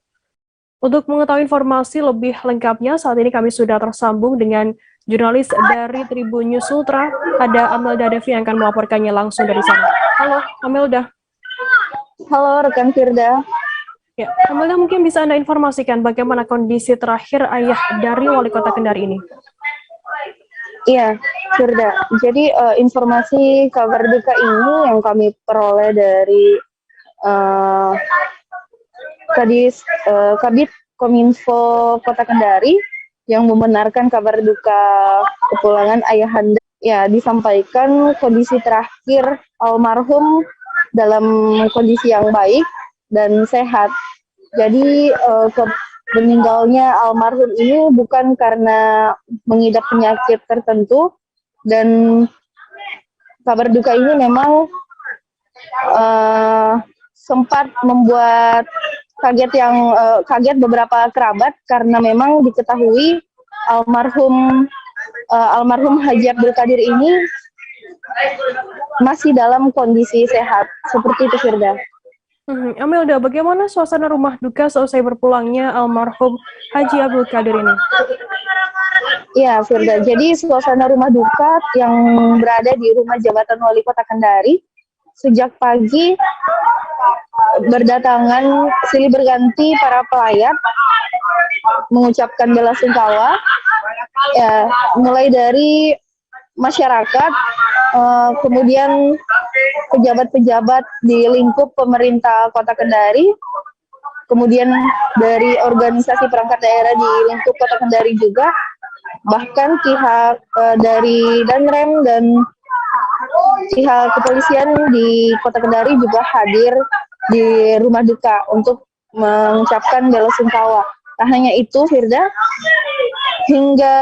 Untuk mengetahui informasi lebih lengkapnya, saat ini kami sudah tersambung dengan jurnalis dari Tribun News Ultra, ada Amelda Devi yang akan melaporkannya langsung dari sana. Halo, Amelda. Halo, rekan Firda. Ya, Amelda, mungkin bisa Anda informasikan bagaimana kondisi terakhir ayah dari Wali Kota Kendari ini? Iya, Firda. Jadi informasi kabar duka ini yang kami peroleh dari Kabid Kominfo Kota Kendari yang membenarkan kabar duka kepulangan ayahanda. Ya, disampaikan kondisi terakhir almarhum dalam kondisi yang baik dan sehat. Jadi meninggalnya almarhum ini bukan karena mengidap penyakit tertentu, dan kabar duka ini memang sempat membuat kaget beberapa kerabat karena memang diketahui almarhum Haji Abdul Qadir ini masih dalam kondisi sehat. Seperti itu, Firda. Amelda, bagaimana suasana rumah duka seusai berpulangnya almarhum Haji Abdul Qadir ini? Ya, Firda. Jadi suasana rumah duka yang berada di rumah jabatan Wali Kota Kendari sejak pagi berdatangan silih berganti para pelayat mengucapkan bela sungkawa, ya, mulai dari masyarakat kemudian pejabat-pejabat di lingkup pemerintah Kota Kendari, kemudian dari organisasi perangkat daerah di lingkup Kota Kendari juga, bahkan pihak dari Danrem dan pihak kepolisian di Kota Kendari juga hadir di rumah duka untuk mengucapkan bela sungkawa. Tak hanya itu, Firda, hingga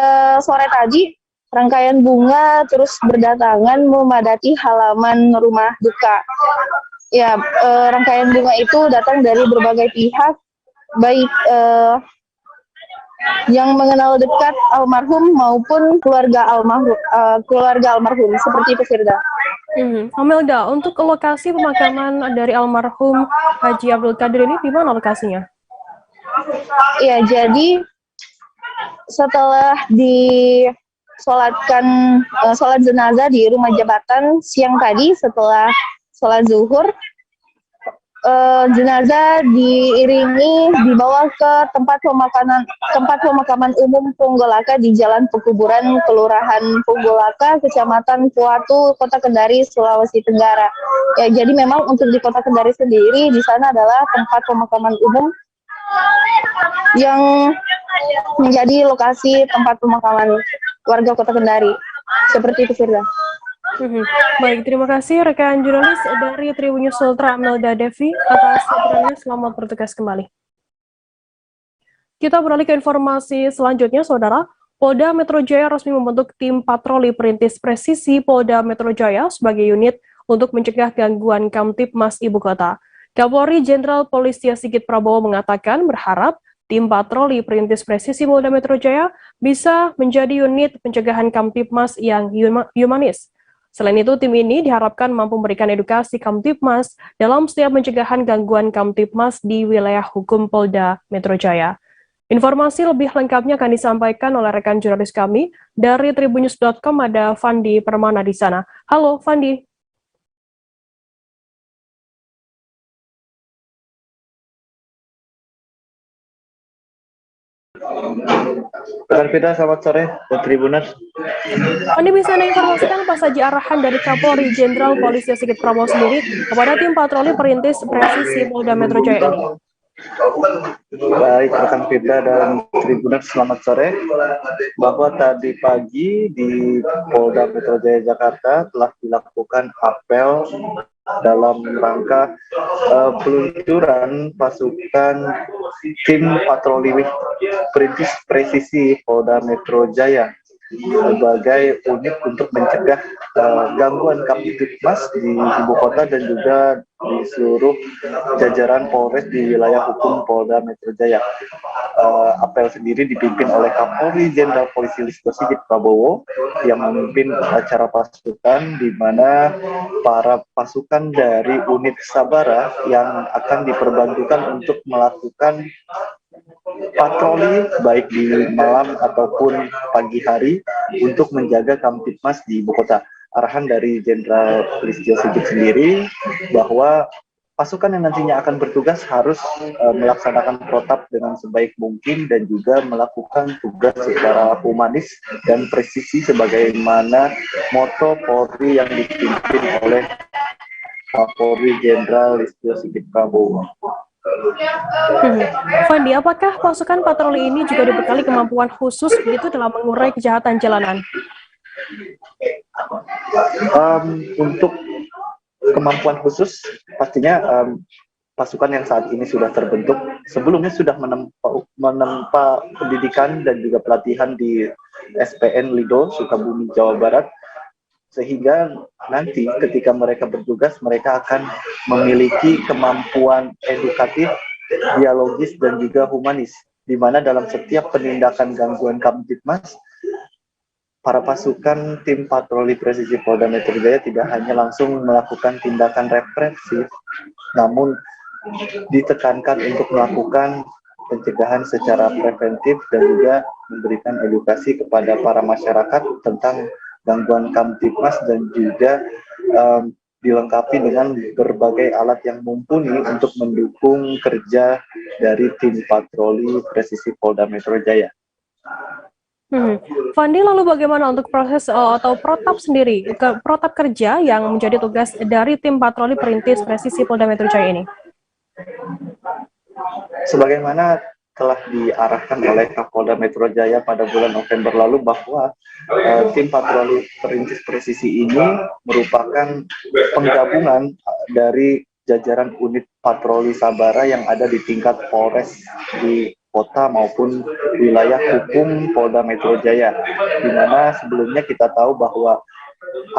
sore tadi rangkaian bunga terus berdatangan memadati halaman rumah duka. Ya, rangkaian bunga itu datang dari berbagai pihak, baik yang mengenal dekat almarhum maupun keluarga almarhum, seperti itu, Firda. Amelda, untuk lokasi pemakaman dari almarhum Haji Abdul Qadir ini di mana lokasinya? Ya, jadi setelah disolatkan sholat jenazah di rumah jabatan siang tadi setelah sholat zuhur, jenazah diiringi dibawa ke tempat pemakaman umum Punggolaka di Jalan Pekuburan, Kelurahan Punggolaka, Kecamatan Puatu, Kota Kendari, Sulawesi Tenggara. Ya, jadi memang untuk di Kota Kendari sendiri di sana adalah tempat pemakaman umum yang menjadi lokasi tempat pemakaman warga Kota Kendari. Seperti itu, Firda. Baik, terima kasih rekan jurnalis dari Tribun News Ultra Amelda Devi atas laporannya. Selamat bertugas kembali. Kita beralih ke informasi selanjutnya, Saudara. Polda Metro Jaya resmi membentuk tim patroli perintis presisi Polda Metro Jaya sebagai unit untuk mencegah gangguan Kamtibmas Ibu Kota. Kapolri Jenderal Polisi Sigit Prabowo mengatakan berharap tim patroli perintis presisi Polda Metro Jaya bisa menjadi unit pencegahan Kamtibmas yang humanis. Selain itu, tim ini diharapkan mampu memberikan edukasi Kamtibmas dalam setiap pencegahan gangguan Kamtibmas di wilayah hukum Polda Metro Jaya. Informasi lebih lengkapnya akan disampaikan oleh rekan jurnalis kami dari tribunnews.com, ada Fandi Permana di sana. Halo, Fandi. Rekan Firda, selamat sore dan Tribuners. Anda bisa informasikan apa saja arahan dari Kapolri Jenderal Polisi Sigit Prabowo sendiri kepada tim patroli perintis presisi Polda Metro Jaya ini? Baik, rekan Firda dan Tribuners, selamat sore. Bahwa tadi pagi di Polda Metro Jaya Jakarta telah dilakukan apel dalam rangka peluncuran pasukan tim patroli perintis presisi Polda Metro Jaya sebagai unit untuk mencegah gangguan Kamtibmas di ibu kota dan juga di seluruh jajaran Polres di wilayah hukum Polda Metro Jaya. Apel sendiri dipimpin oleh Kapolri Jenderal Polisi Listio Sigit Prabowo yang memimpin acara pasukan, di mana para pasukan dari unit Sabara yang akan diperbantukan untuk melakukan patroli baik di malam ataupun pagi hari untuk menjaga Kamtibmas di ibu kota. Arahan dari Jenderal Listio Sigit sendiri bahwa pasukan yang nantinya akan bertugas harus melaksanakan protap dengan sebaik mungkin dan juga melakukan tugas secara humanis dan presisi sebagaimana moto Polri yang dipimpin oleh Kapolri Jenderal Listio Sigit Prabowo. Fandi, apakah pasukan patroli ini juga dibekali kemampuan khusus begitu dalam mengurai kejahatan jalanan? Untuk kemampuan khusus, pastinya pasukan yang saat ini sudah terbentuk sebelumnya sudah menempa pendidikan dan juga pelatihan di SPN Lido, Sukabumi, Jawa Barat, sehingga nanti ketika mereka bertugas mereka akan memiliki kemampuan edukatif, dialogis, dan juga humanis, di mana dalam setiap penindakan gangguan Kamtibmas, para pasukan tim patroli presisi Polda Metro Jaya tidak hanya langsung melakukan tindakan represif, namun ditekankan untuk melakukan pencegahan secara preventif dan juga memberikan edukasi kepada para masyarakat tentang gangguan Kamtibmas dan juga dilengkapi dengan berbagai alat yang mumpuni untuk mendukung kerja dari tim patroli presisi Polda Metro Jaya. Fandi, lalu bagaimana untuk proses atau protap sendiri, protap kerja yang menjadi tugas dari tim patroli perintis presisi Polda Metro Jaya ini? Sebagaimana telah diarahkan oleh Kapolda Metro Jaya pada bulan November lalu bahwa tim patroli perintis presisi ini merupakan penggabungan dari jajaran unit patroli Sabara yang ada di tingkat Polres di kota maupun wilayah hukum Polda Metro Jaya, di mana sebelumnya kita tahu bahwa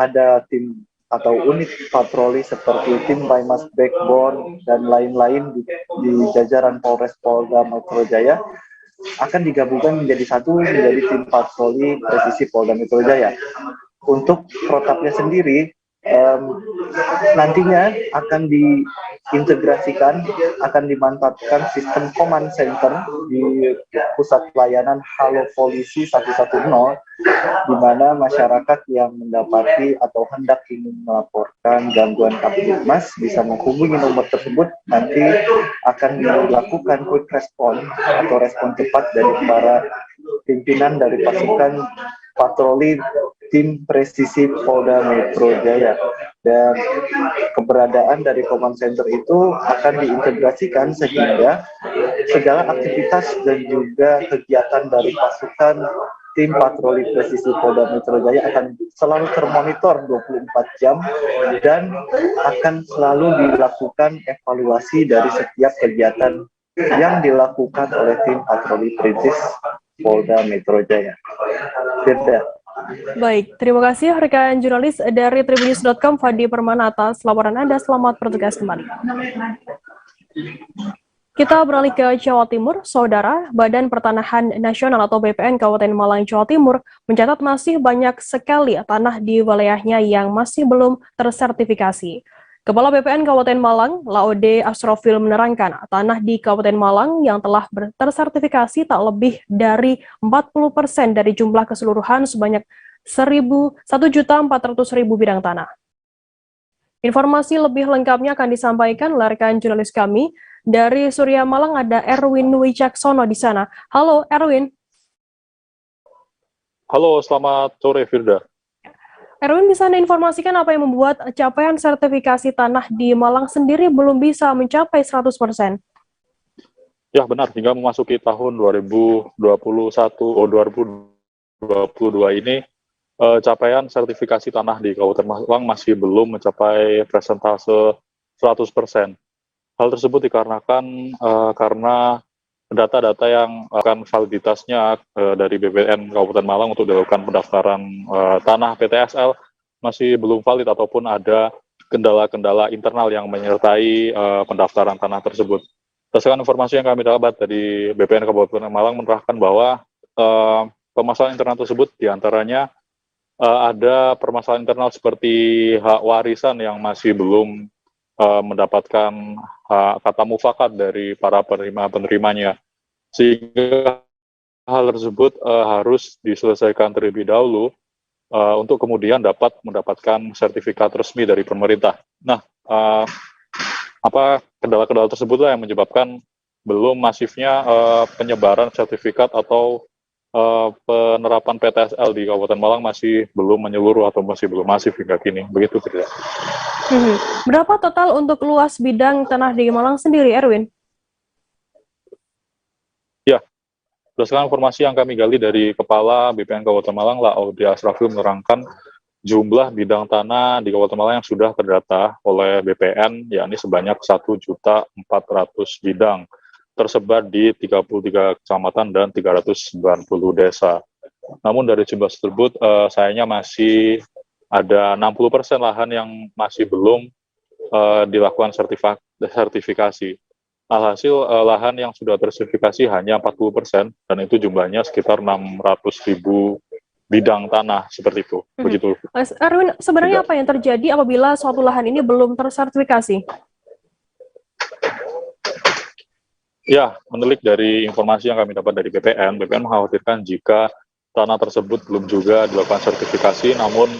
ada tim atau unit patroli seperti tim Bymas Backbone dan lain-lain di jajaran Polres Polda Metro Jaya akan digabungkan menjadi satu, menjadi tim patroli presisi Polda Metro Jaya. Untuk protapnya sendiri nantinya akan diintegrasikan, akan dimantapkan sistem command center di pusat pelayanan Halo Polisi 110, di mana masyarakat yang mendapati atau hendak ingin melaporkan gangguan Kaptibmas bisa menghubungi nomor tersebut. Nanti akan dilakukan quick response atau respon cepat dari para pimpinan dari pasukan patroli tim presisi Polda Metro Jaya, dan keberadaan dari command center itu akan diintegrasikan sehingga segala aktivitas dan juga kegiatan dari pasukan tim patroli presisi Polda Metro Jaya akan selalu termonitor 24 jam dan akan selalu dilakukan evaluasi dari setiap kegiatan yang dilakukan oleh tim patroli perintis Polda Metro Jaya. Firda. Baik, terima kasih rekan jurnalis dari Tribunnews.com Fandi Permana atas laporan Anda. Selamat bertugas kembali. Kita beralih ke Jawa Timur. Saudara, Badan Pertanahan Nasional atau BPN Kabupaten Malang, Jawa Timur mencatat masih banyak sekali tanah di wilayahnya yang masih belum tersertifikasi. Kepala BPN Kabupaten Malang, Laode Asrofil menerangkan, tanah di Kabupaten Malang yang telah tersertifikasi tak lebih dari 40% dari jumlah keseluruhan sebanyak 1.400.000 bidang tanah. Informasi lebih lengkapnya akan disampaikan oleh rekan jurnalis kami dari Surya Malang, ada Erwin Wicaksono di sana. Halo Erwin. Halo, selamat sore Firda. Erwin, bisa Anda informasikan apa yang membuat capaian sertifikasi tanah di Malang sendiri belum bisa mencapai 100%? Ya benar, hingga memasuki tahun 2022 ini, capaian sertifikasi tanah di Kabupaten Malang masih belum mencapai persentase 100%. Hal tersebut dikarenakan karena data-data yang akan validitasnya dari BPN Kabupaten Malang untuk dilakukan pendaftaran tanah PTSL masih belum valid ataupun ada kendala-kendala internal yang menyertai pendaftaran tanah tersebut. Berdasarkan informasi yang kami dapat dari BPN Kabupaten Malang menerangkan bahwa permasalahan internal tersebut diantaranya ada permasalahan internal seperti hak warisan yang masih belum mendapatkan kata mufakat dari para penerimanya, sehingga hal tersebut harus diselesaikan terlebih dahulu untuk kemudian dapat mendapatkan sertifikat resmi dari pemerintah. Nah, apa kendala-kendala tersebutlah yang menyebabkan belum masifnya penyebaran sertifikat atau penerapan PTSL di Kabupaten Malang masih belum menyeluruh atau masih belum masif hingga kini. Begitu tidak? Berapa total untuk luas bidang tanah di Malang sendiri, Erwin? Ya, berdasarkan informasi yang kami gali dari Kepala BPN Kabupaten Malang, Laode Asrofil menerangkan jumlah bidang tanah di Kabupaten Malang yang sudah terdata oleh BPN, yakni sebanyak 1.400.000 bidang, tersebar di 33 kecamatan dan 390 desa. Namun dari jumlah tersebut, sayangnya masih ada 60% lahan yang masih belum dilakukan sertifikasi. Alhasil lahan yang sudah tersertifikasi hanya 40%, dan itu jumlahnya sekitar 600.000 bidang tanah, seperti itu. Begitu. Mas Erwin, sebenarnya apa yang terjadi apabila suatu lahan ini belum tersertifikasi? Ya, menilik dari informasi yang kami dapat dari BPN mengkhawatirkan jika tanah tersebut belum juga dilakukan sertifikasi, namun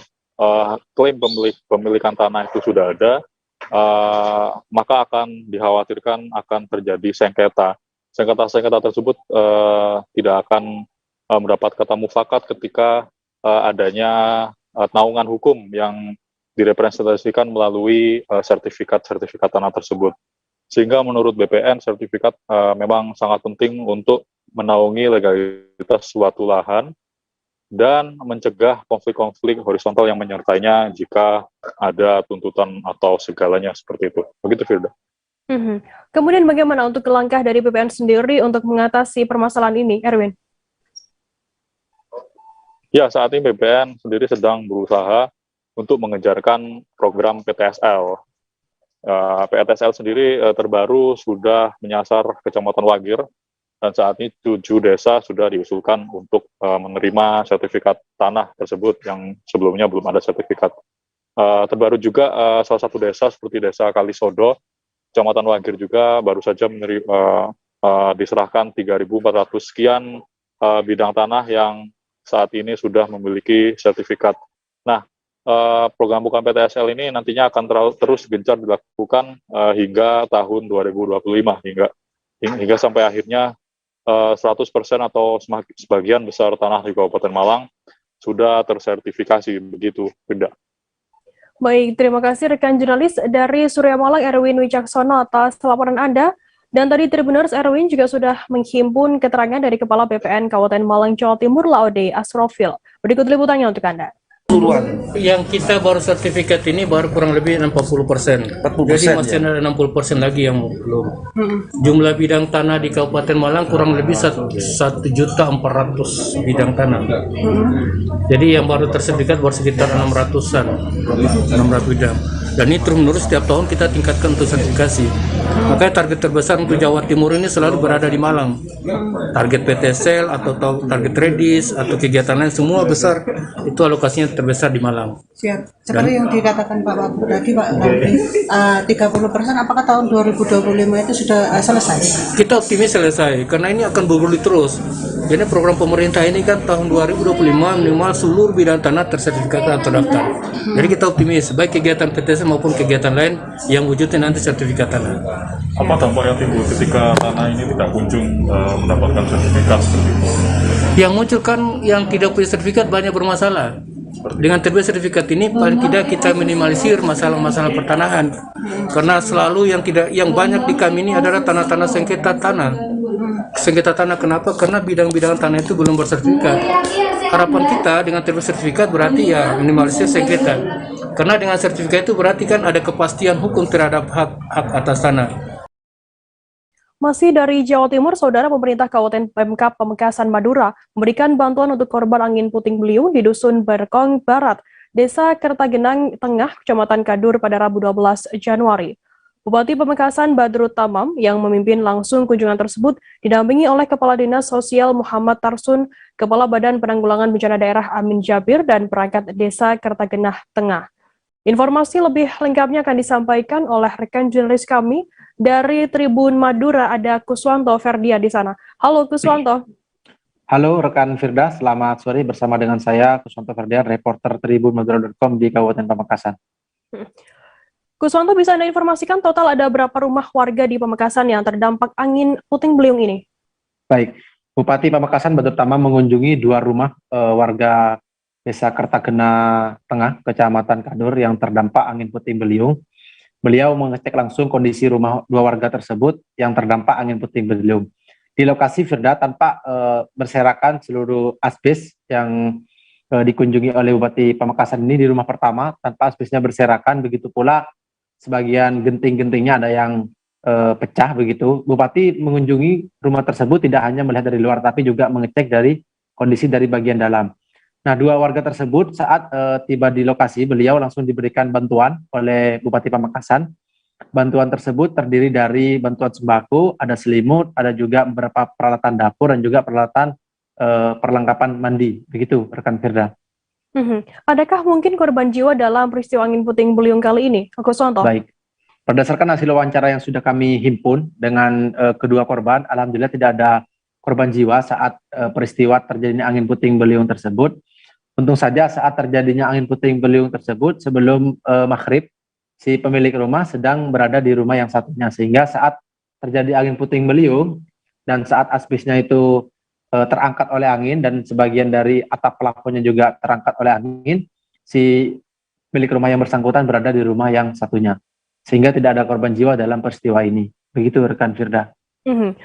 klaim pemilikan tanah itu sudah ada, maka akan dikhawatirkan akan terjadi sengketa. Sengketa tersebut tidak akan mendapat kata mufakat ketika adanya naungan hukum yang direpresentasikan melalui sertifikat-sertifikat tanah tersebut. Sehingga menurut BPN, sertifikat memang sangat penting untuk menaungi legalitas suatu lahan dan mencegah konflik-konflik horizontal yang menyertainya jika ada tuntutan atau segalanya seperti itu. Begitu, Firda. Kemudian bagaimana untuk langkah dari BPN sendiri untuk mengatasi permasalahan ini, Erwin? Ya, saat ini BPN sendiri sedang berusaha untuk mengejarkan program PTSL. PTSL sendiri terbaru sudah menyasar Kecamatan Wagir, dan saat ini 7 desa sudah diusulkan untuk menerima sertifikat tanah tersebut yang sebelumnya belum ada sertifikat. Terbaru juga salah satu desa seperti Desa Kalisodo, Kecamatan Wagir juga baru saja diserahkan 3.400 sekian bidang tanah yang saat ini sudah memiliki sertifikat. Nah, program PTSL ini nantinya akan terus gencar dilakukan hingga tahun 2025 hingga sampai akhirnya 100% atau sebagian besar tanah di Kabupaten Malang sudah tersertifikasi, begitu, Bunda. Baik, terima kasih rekan jurnalis dari Surya Malang, Erwin Wicaksono, atas laporan Anda. Dan tadi Tribuners, Erwin juga sudah menghimpun keterangan dari Kepala BPN Kabupaten Malang, Jawa Timur, Laude Asrofil. Berikut liputannya untuk Anda. Yang kita baru sertifikat ini baru kurang lebih 40%. Jadi masih ada 60% lagi yang belum. Jumlah bidang tanah di Kabupaten Malang kurang lebih 1.400.000 bidang tanah. Jadi yang baru tersertifikat baru sekitar 600-an, 600 bidang. Dan ini terus-menerus setiap tahun kita tingkatkan untuk sertifikasi. Makanya target terbesar untuk Jawa Timur ini selalu berada di Malang. Target PTSL atau target Redis atau kegiatan lain semua besar, itu alokasinya terbesar di Malang. Siap. Seperti yang dikatakan Pak Wagub tadi, Pak, 30%, apakah tahun 2025 itu sudah selesai? Kita optimis selesai, karena ini akan bergulir terus. Jadi program pemerintah ini kan tahun 2025 minimal seluruh bidang tanah tersertifikat atau terdaftar. Jadi kita optimis, baik kegiatan PTS maupun kegiatan lain yang wujudnya nanti sertifikat tanah. Apa dampak yang timbul ketika tanah ini tidak kunjung mendapatkan sertifikat seperti itu? Yang muncul kan yang tidak punya sertifikat banyak bermasalah. Dengan terbit sertifikat ini paling tidak kita minimalisir masalah-masalah pertanahan. Karena selalu yang banyak di kami ini adalah tanah-tanah sengketa tanah. Sengketa tanah kenapa? Karena bidang-bidang tanah itu belum bersertifikat. Harapan kita dengan terbit sertifikat berarti ya minimalisir sengketa. Karena dengan sertifikat itu berarti kan ada kepastian hukum terhadap hak atas tanah. Masih dari Jawa Timur, Saudara, pemerintah Kabupaten Pemkab Pamekasan Madura memberikan bantuan untuk korban angin puting beliung di Dusun Berkong Barat, Desa Kertagenang Tengah, Kecamatan Kadur pada Rabu 12 Januari. Bupati Pamekasan Badrut Tamam yang memimpin langsung kunjungan tersebut didampingi oleh Kepala Dinas Sosial Muhammad Tarsun, Kepala Badan Penanggulangan Bencana Daerah Amin Jabir, dan perangkat Desa Kertagenang Tengah. Informasi lebih lengkapnya akan disampaikan oleh rekan jurnalis kami dari Tribun Madura, ada Kuswanto Ferdia di sana. Halo Kuswanto. Halo rekan Firda, selamat sore bersama dengan saya Kuswanto Ferdia, reporter tribunmadura.com di Kabupaten Pamekasan. Kuswanto, bisa Anda informasikan total ada berapa rumah warga di Pamekasan yang terdampak angin puting beliung ini? Baik, Bupati Pamekasan Badrut Tamam mengunjungi 2 rumah warga Desa Kertagenang Tengah, Kecamatan Kadur yang terdampak angin puting beliung. Beliau mengecek langsung kondisi rumah 2 warga tersebut yang terdampak angin puting beliung. Di lokasi Firda tanpa berserakan seluruh asbes yang dikunjungi oleh Bupati Pamekasan ini di rumah pertama tanpa asbesnya berserakan, begitu pula sebagian genting-gentingnya ada yang pecah begitu. Bupati mengunjungi rumah tersebut tidak hanya melihat dari luar tapi juga mengecek dari kondisi dari bagian dalam. Nah, 2 warga tersebut saat tiba di lokasi, beliau langsung diberikan bantuan oleh Bupati Pamekasan. Bantuan tersebut terdiri dari bantuan sembako, ada selimut, ada juga beberapa peralatan dapur dan juga peralatan perlengkapan mandi. Begitu, rekan Firda. Adakah mungkin korban jiwa dalam peristiwa angin puting beliung kali ini? Kuswanto. Baik. Berdasarkan hasil wawancara yang sudah kami himpun dengan kedua korban, alhamdulillah tidak ada korban jiwa saat peristiwa terjadinya angin puting beliung tersebut. Untung saja saat terjadinya angin puting beliung tersebut sebelum maghrib, si pemilik rumah sedang berada di rumah yang satunya, sehingga saat terjadi angin puting beliung dan saat asbesnya itu terangkat oleh angin dan sebagian dari atap plafonnya juga terangkat oleh angin, si milik rumah yang bersangkutan berada di rumah yang satunya, sehingga tidak ada korban jiwa dalam peristiwa ini. Begitu rekan Firda.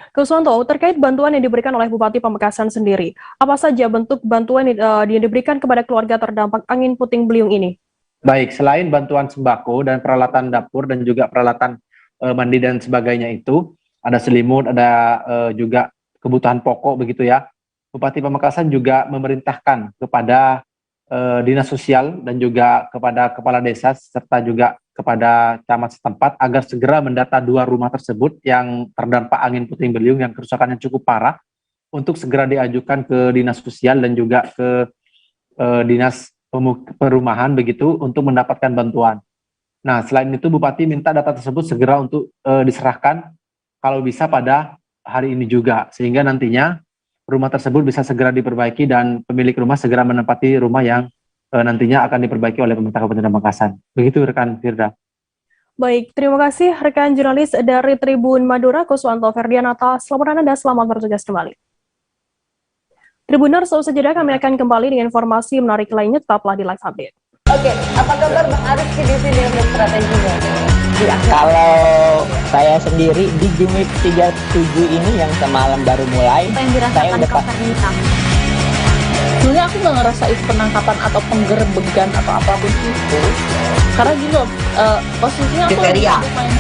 Kuswanto, terkait bantuan yang diberikan oleh Bupati Pamekasan sendiri, apa saja bentuk bantuan yang diberikan kepada keluarga terdampak angin puting beliung ini? Baik, selain bantuan sembako dan peralatan dapur dan juga peralatan mandi dan sebagainya itu, ada selimut, ada juga kebutuhan pokok begitu ya. Bupati Pamekasan juga memerintahkan kepada Dinas Sosial dan juga kepada Kepala Desa serta juga kepada camat setempat agar segera mendata 2 rumah tersebut yang terdampak angin puting beliung yang kerusakannya cukup parah untuk segera diajukan ke Dinas Sosial dan juga ke Dinas Perumahan begitu untuk mendapatkan bantuan. Nah, selain itu Bupati minta data tersebut segera untuk diserahkan kalau bisa pada hari ini juga, sehingga nantinya rumah tersebut bisa segera diperbaiki dan pemilik rumah segera menempati rumah yang nantinya akan diperbaiki oleh pemerintah Kabupaten Pamekasan. Begitu rekan Firda. Baik, terima kasih rekan jurnalis dari Tribun Madura, Kuswanto Ferdianata. Selamat Anda dan selamat bertugas kembali. Tribuners, usai jeda kami akan kembali dengan informasi menarik lainnya, tetaplah di Live Update. Oke, apa kabar Bang Arif di sini untuk strateginya? Kalau saya sendiri di Jumip 37 ini yang semalam baru mulai, saya udah sebenarnya aku nggak ngerasa itu penangkapan atau penggerbegan atau apapun itu, karena gini loh, posisinya aku kriteria.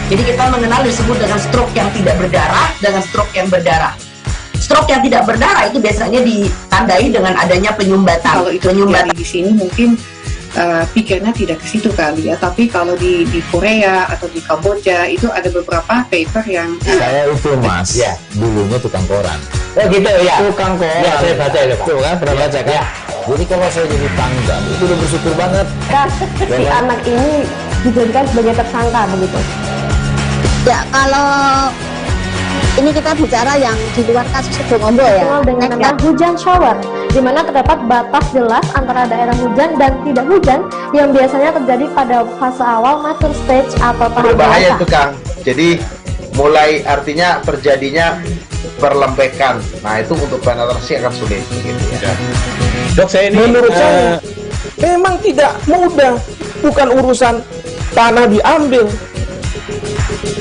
Jadi kita mengenal disebut dengan stroke yang tidak berdarah dengan stroke yang berdarah. Stroke yang tidak berdarah itu biasanya ditandai dengan adanya penyumbatan. Kalau itu terjadi di sini mungkin pikirnya tidak ke situ kali ya, tapi kalau di Korea atau di Kamboja itu ada beberapa paper yang saya itu mas, ya dulunya tukang koran. Oh gitu ya, tukang koran. Ya saya baca ya Pak. Tuh kan pernah baca kan? Ya. Jadi kalau saya jadi tanggal itu udah bersyukur banget. Si anak ini dijadikan sebagai tersangka begitu. Ya kalau ini kita bicara yang di luar kasus Sebongombo ya. Dengan nama hujan shower, di mana terdapat batas jelas antara daerah hujan dan tidak hujan yang biasanya terjadi pada fase awal mature stage atau tahap berbahaya itu Kang. Jadi mulai artinya terjadinya perlembekan. Nah itu untuk penetrasi akan sulit gitu ya. Dok, saya ini menurut saya memang tidak mudah, bukan urusan tanah diambil.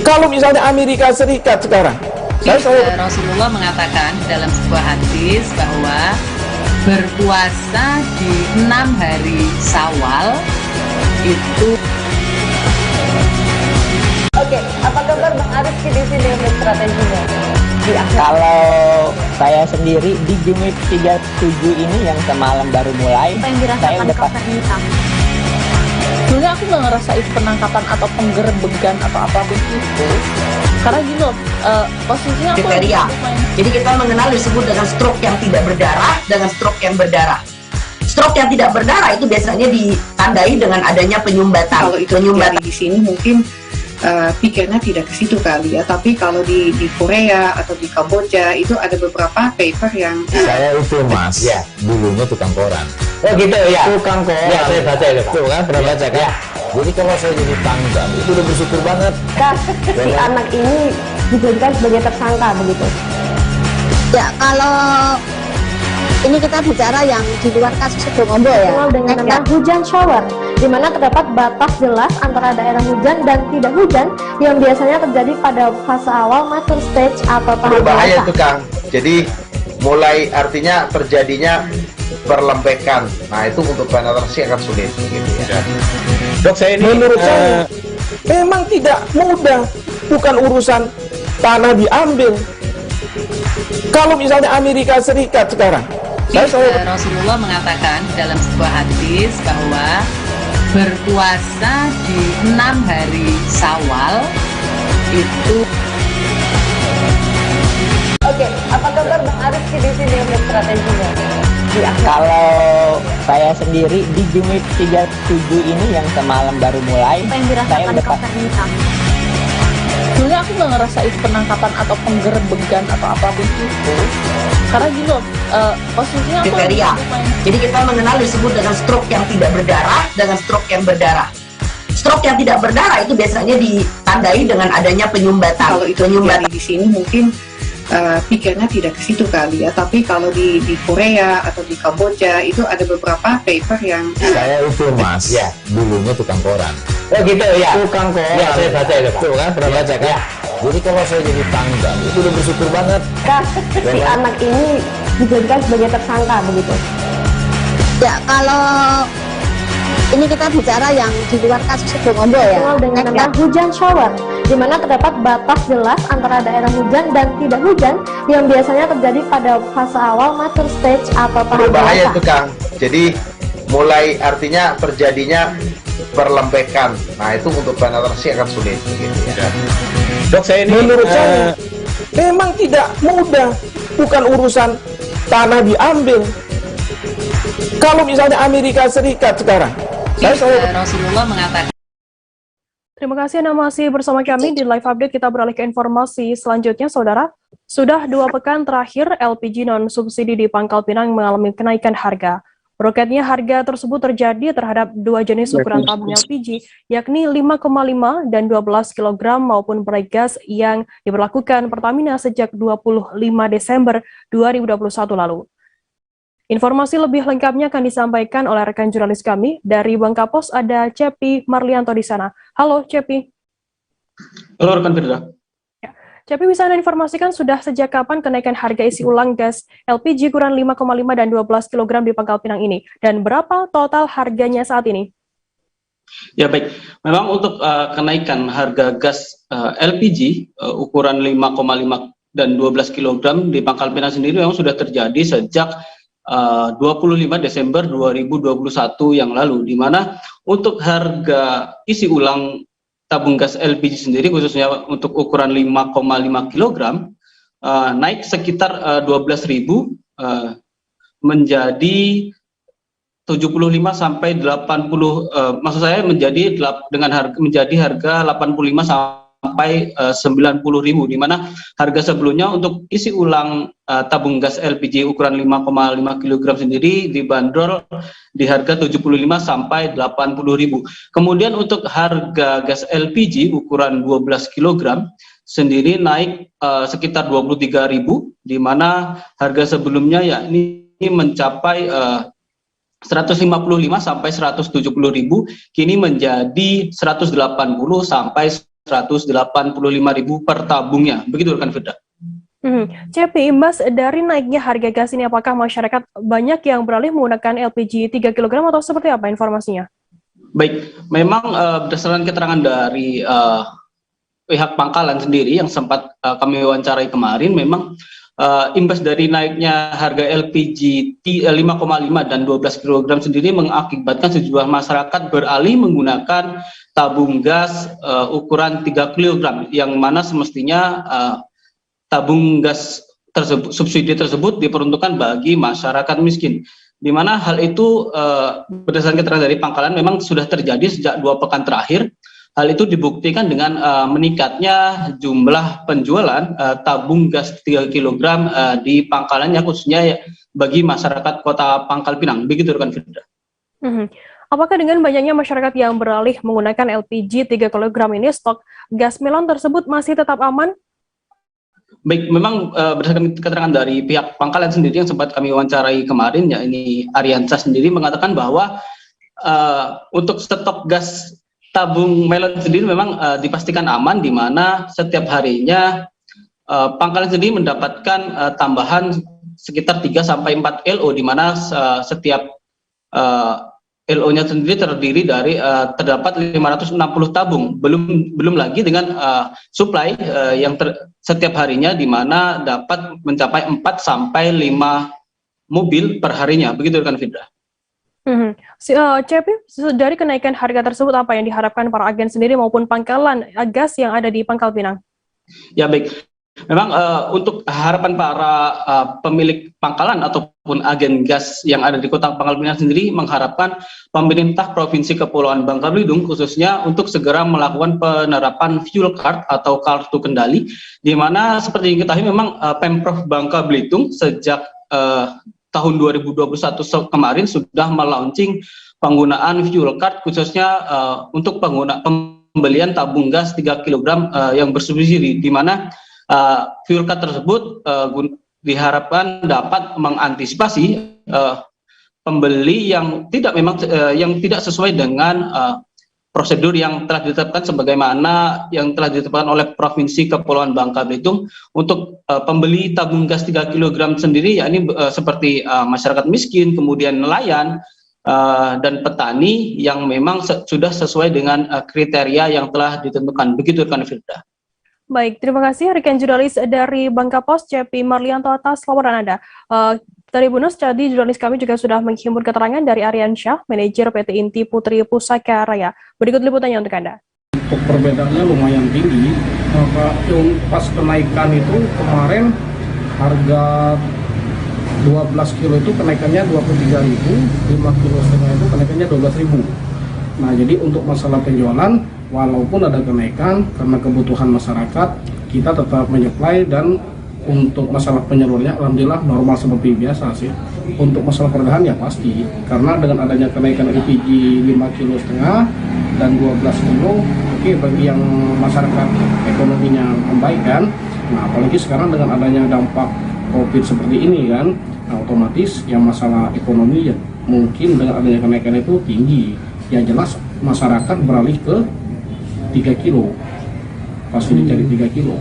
Kalau misalnya Amerika Serikat sekarang, Rasulullah mengatakan dalam sebuah hadis bahwa berpuasa di 6 hari Syawal itu. Oke, apa kabar Bang Arif di sini untuk strateginya? Kalau saya sendiri di Jumip 37 ini yang semalam baru mulai, saya udah sebenarnya aku nggak ngerasa itu penangkapan atau penggerbegan atau apapun itu, karena gini loh, posisinya aku kriteria. Jadi kita mengenal disebut dengan stroke yang tidak berdarah dengan stroke yang berdarah. Stroke yang tidak berdarah itu biasanya ditandai dengan adanya penyumbatan. Kalau itu terjadi di sini mungkin pikirnya tidak ke situ kali ya, tapi kalau di Korea atau di Kamboja itu ada beberapa paper yang saya itu mas, ya dulunya tukang koran. Oh gitu ya, tukang koran. Ya saya baca ya Pak. Tuh kan pernah baca kan? Ya. Jadi kalau saya jadi tanggal itu udah bersyukur banget. Si anak ini dijadikan sebagai tersangka begitu. Ya kalau ini kita bicara yang di luar kasus Sebongombo ya. Dengan nama hujan shower, di mana terdapat batas jelas antara daerah hujan dan tidak hujan yang biasanya terjadi pada fase awal mature stage atau tahap berbahaya itu Kang. Jadi mulai artinya terjadinya perlembekan. Nah itu untuk penetrasi akan sulit gitu ya. Dok, saya ini menurut saya memang tidak mudah, bukan urusan tanah diambil. Kalau misalnya Amerika Serikat sekarang, Rasulullah mengatakan dalam sebuah hadis bahwa berpuasa di 6 hari Syawal itu. Oke, apa kabar Bang Arif di sini untuk strateginya? Kalau saya sendiri di Jumip 37 ini yang semalam baru mulai, saya udah sebenarnya aku nggak ngerasa itu penangkapan atau penggerbegan atau apapun itu, karena gini loh, posisinya aku kriteria. Jadi kita mengenal disebut dengan stroke yang tidak berdarah dengan stroke yang berdarah. Stroke yang tidak berdarah itu biasanya ditandai dengan adanya penyumbatan. Kalau itu terjadi di sini mungkin pikirnya tidak ke situ kali ya, tapi kalau di Korea atau di Kamboja itu ada beberapa paper yang saya itu mas, ya dulunya tukang koran. Oh gitu ya, tukang koran. Ya saya baca itu pak. Tuh kan pernah baca kan. Jadi kalau saya jadi tanggal itu udah bersyukur banget. Si anak ini dijadikan sebagai tersangka begitu. Ya kalau ini kita bicara yang di luar kasus Sebongondo ya. Dengan nama hujan shower, di mana terdapat batas jelas antara daerah hujan dan tidak hujan yang biasanya terjadi pada fase awal mature stage atau tahap Berbahaya dewasa. itu Kang. Jadi mulai artinya terjadinya perlembekan. Nah itu untuk penetrasi akan sulit. Gitu, ya. Dok, saya ini menurut saya memang tidak mudah, bukan urusan tanah diambil. Kalau misalnya Amerika Serikat sekarang, Rasulullah mengatakan. Terima kasih Anda masih bersama kami di Live Update. Kita beralih ke informasi selanjutnya, Saudara. Sudah 2 pekan terakhir, LPG non-subsidi di Pangkal Pinang mengalami kenaikan harga. Roketnya harga tersebut terjadi terhadap 2 jenis ukuran tabung LPG, yakni 5,5 dan 12 kg maupun pregas yang diberlakukan Pertamina sejak 25 Desember 2021 lalu. Informasi lebih lengkapnya akan disampaikan oleh rekan jurnalis kami dari Bangkapos, ada Cepi Marlianto di sana. Halo Cepi. Halo rekan Firda. Ya. Cepi, bisa Anda informasikan sudah sejak kapan kenaikan harga isi ulang gas LPG ukuran 5,5 dan 12 kg di Pangkal Pinang ini? Dan berapa total harganya saat ini? Ya baik, memang untuk kenaikan harga gas LPG ukuran 5,5 dan 12 kg di Pangkal Pinang sendiri memang sudah terjadi sejak 25 Desember 2021 yang lalu, di mana untuk harga isi ulang tabung gas LPG sendiri khususnya untuk ukuran 5,5 kg naik sekitar 12.000 menjadi 75 sampai 80 maksud saya menjadi harga 85 sampai 90.000, di mana harga sebelumnya untuk isi ulang tabung gas LPG ukuran 5,5 kg sendiri dibanderol di harga 75 sampai 80.000. Kemudian untuk harga gas LPG ukuran 12 kg sendiri naik sekitar 23.000, di mana harga sebelumnya yakni mencapai 155 sampai 170.000, kini menjadi 180 sampai 185.000 per tabungnya. Begitu rekan Firda. Cepi, imbas dari naiknya harga gas ini, apakah masyarakat banyak yang beralih menggunakan LPG 3 kg atau seperti apa informasinya? Baik, memang berdasarkan keterangan dari pihak pangkalan sendiri yang sempat kami wawancarai kemarin, memang imbas dari naiknya harga LPG 5,5 dan 12 kg sendiri mengakibatkan sejumlah masyarakat beralih menggunakan tabung gas ukuran 3 kg, yang mana semestinya tabung gas tersebut, subsidi tersebut diperuntukkan bagi masyarakat miskin, di mana hal itu berdasarkan keterangan dari pangkalan memang sudah terjadi sejak 2 pekan terakhir. Hal itu dibuktikan dengan meningkatnya jumlah penjualan tabung gas 3 kg di pangkalannya, khususnya bagi masyarakat kota Pangkal Pinang. Begitu rekan Firda. Apakah dengan banyaknya masyarakat yang beralih menggunakan LPG 3 kg ini, stok gas melon tersebut masih tetap aman? Baik, memang berdasarkan keterangan dari pihak pangkalan sendiri yang sempat kami wawancarai kemarin, ya ini Ariansa sendiri mengatakan bahwa untuk stok gas tabung melon sendiri memang dipastikan aman, di mana setiap harinya pangkalan sendiri mendapatkan tambahan sekitar 3 sampai 4 LO, di mana setiap LO-nya sendiri terdiri dari terdapat 560 tabung, belum lagi dengan supply yang setiap harinya, di mana dapat mencapai 4 sampai 5 mobil per harinya. Begitu rekan Fidra. Cepi, dari kenaikan harga tersebut apa yang diharapkan para agen sendiri maupun pangkalan gas yang ada di Pangkal Pinang? Ya baik, memang untuk harapan para pemilik pangkalan ataupun agen gas yang ada di kota Pangkal Pinang sendiri mengharapkan pemerintah Provinsi Kepulauan Bangka Belitung khususnya untuk segera melakukan penerapan fuel card atau kartu kendali, di mana seperti yang kita tahu memang Pemprov Bangka Belitung sejak tahun 2021 kemarin sudah melaunching penggunaan fuel card khususnya untuk pembelian tabung gas 3 kg yang bersubsidi, di mana fuel card tersebut diharapkan dapat mengantisipasi pembeli yang tidak sesuai dengan prosedur yang telah ditetapkan sebagaimana yang telah ditetapkan oleh Provinsi Kepulauan Bangka Belitung untuk pembeli tabung gas 3 kg sendiri, yakni seperti masyarakat miskin, kemudian nelayan dan petani yang memang sudah sesuai dengan kriteria yang telah ditentukan. Begitu rekan Firda. Baik, terima kasih rekan jurnalis dari Bangka Pos, Cepi Marlianto atas laporan Anda. Tribuners, jadi jurnalis kami juga sudah menghimpun keterangan dari Aryansyah, manajer PT Inti Putri Pusaka Raya. Berikut liputannya untuk Anda. Untuk perbedaannya lumayan tinggi, maka pas kenaikan itu kemarin harga 12 kilo itu kenaikannya 23.000, 5 kilo setengah itu kenaikannya 12.000. Nah, jadi untuk masalah penjualan, walaupun ada kenaikan karena kebutuhan masyarakat, kita tetap menyuplai, dan untuk masalah penyalurnya alhamdulillah normal seperti biasa sih. Untuk masalah perdagangan ya pasti, karena dengan adanya kenaikan LPG 5 kilo setengah dan 12 kilo, oke, bagi yang masyarakat ekonominya membaik kan. Nah, apalagi sekarang dengan adanya dampak COVID seperti ini kan, nah, otomatis yang masalah ekonomi ya mungkin dengan adanya kenaikan itu tinggi. Yang jelas masyarakat beralih ke 3 kilo, pasti dicari 3 kilo.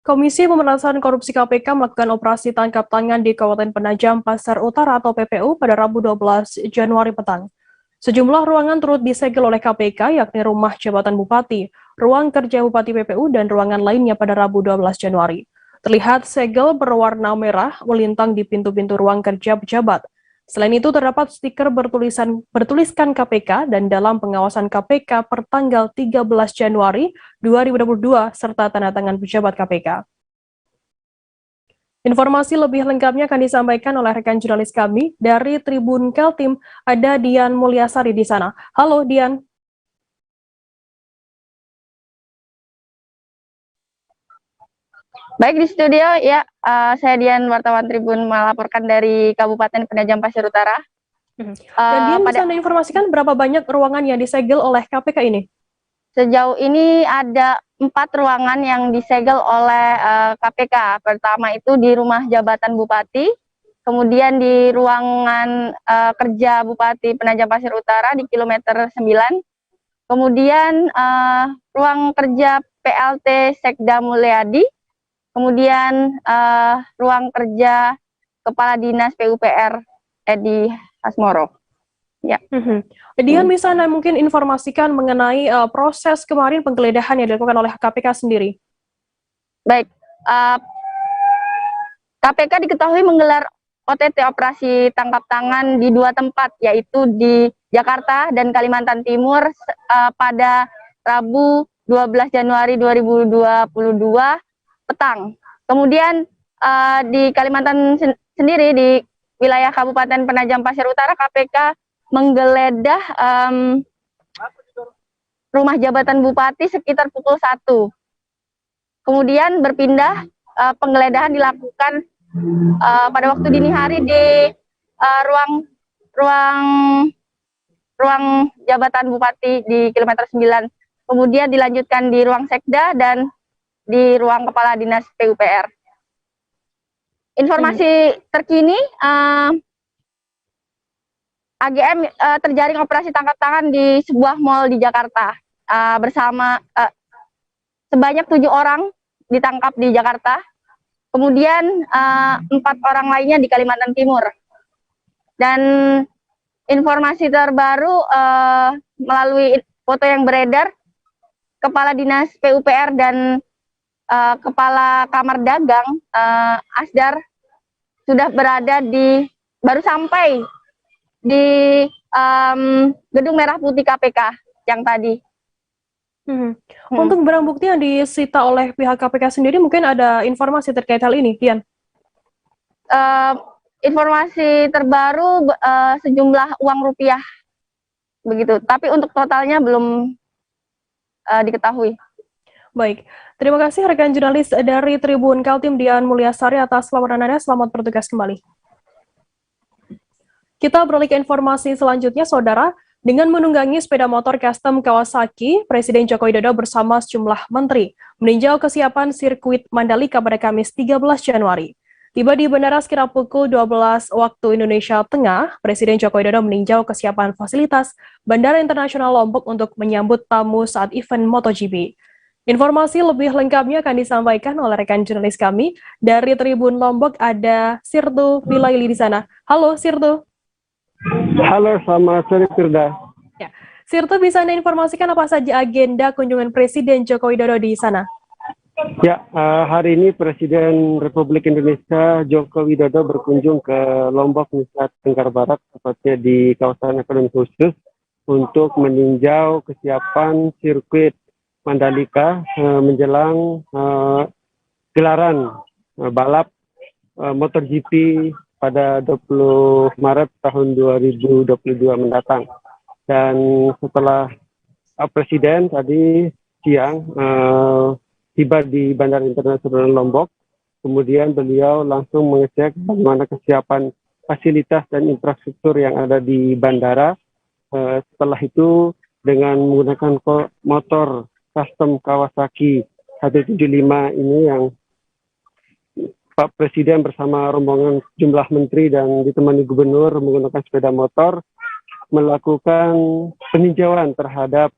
Komisi Pemberantasan Korupsi KPK melakukan operasi tangkap tangan di Kabupaten Penajam Pasir Utara atau PPU pada Rabu 12 Januari petang. Sejumlah ruangan turut disegel oleh KPK, yakni rumah jabatan Bupati, ruang kerja Bupati PPU, dan ruangan lainnya pada Rabu 12 Januari. Terlihat segel berwarna merah melintang di pintu-pintu ruang kerja pejabat. Selain itu terdapat stiker bertuliskan KPK dan dalam pengawasan KPK per tanggal 13 Januari 2022 serta tanda tangan pejabat KPK. Informasi lebih lengkapnya akan disampaikan oleh rekan jurnalis kami dari Tribun Kaltim, ada Dian Mulyasari di sana. Halo Dian. Baik, di studio ya, saya Dian, wartawan Tribun melaporkan dari Kabupaten Penajam Pasir Utara. Dan Dian bisa Anda informasikan berapa banyak ruangan yang disegel oleh KPK ini? Sejauh ini ada 4 ruangan yang disegel oleh KPK. Pertama itu di rumah jabatan Bupati, kemudian di ruangan kerja Bupati Penajam Pasir Utara di kilometer 9, kemudian ruang kerja PLT Sekda Mulyadi, kemudian ruang kerja Kepala Dinas PUPR Edi Hasmoro. Ya. Dian, bisa Anda mungkin informasikan mengenai proses kemarin penggeledahan yang dilakukan oleh KPK sendiri? Baik, KPK diketahui menggelar OTT operasi tangkap tangan di 2 tempat, yaitu di Jakarta dan Kalimantan Timur pada Rabu 12 Januari 2022 petang. Kemudian di Kalimantan sendiri, di wilayah Kabupaten Penajam Pasir Utara, KPK menggeledah rumah jabatan Bupati sekitar pukul 1. Kemudian berpindah, penggeledahan dilakukan pada waktu dini hari di ruang jabatan Bupati di kilometer 9. Kemudian dilanjutkan di ruang Sekda dan di ruang Kepala Dinas PUPR. Informasi terkini, AGM terjaring operasi tangkap tangan di sebuah mal di Jakarta bersama sebanyak 7 orang ditangkap di Jakarta, kemudian 4 orang lainnya di Kalimantan Timur. Dan informasi terbaru melalui foto yang beredar, Kepala Dinas PUPR dan Kepala Kamar Dagang Asdar sudah baru sampai di Gedung Merah Putih KPK yang tadi. Untuk barang bukti yang disita oleh pihak KPK sendiri, mungkin ada informasi terkait hal ini, Dian? Informasi terbaru sejumlah uang rupiah, begitu. Tapi untuk totalnya belum diketahui. Baik, terima kasih rekan jurnalis dari Tribun Kaltim Dian Mulyasari atas laporan Anda. Selamat bertugas kembali. Kita beralih ke informasi selanjutnya, Saudara. Dengan menunggangi sepeda motor custom Kawasaki, Presiden Joko Widodo bersama sejumlah menteri meninjau kesiapan sirkuit Mandalika pada Kamis 13 Januari. Tiba di bandara sekitar pukul 12 waktu Indonesia Tengah, Presiden Joko Widodo meninjau kesiapan fasilitas Bandara Internasional Lombok untuk menyambut tamu saat event MotoGP. Informasi lebih lengkapnya akan disampaikan oleh rekan jurnalis kami dari Tribun Lombok, ada Sirtu Vilaili di sana. Halo Sirtu. Halo, selamat sore Firda. Ya. Sirtu, bisa Anda informasikan apa saja agenda kunjungan Presiden Joko Widodo di sana? Ya, hari ini Presiden Republik Indonesia Joko Widodo berkunjung ke Lombok, Nusa Tenggara Barat, tepatnya di kawasan ekonomi khusus, untuk meninjau kesiapan sirkuit Mandalika menjelang gelaran balap MotoGP pada 20 Maret tahun 2022 mendatang. Dan setelah Presiden tadi siang tiba di Bandara Internasional Lombok, kemudian beliau langsung mengecek bagaimana kesiapan fasilitas dan infrastruktur yang ada di bandara. Setelah itu dengan menggunakan motor custom Kawasaki 175 ini yang Pak Presiden bersama rombongan jumlah menteri dan ditemani gubernur menggunakan sepeda motor melakukan peninjauan terhadap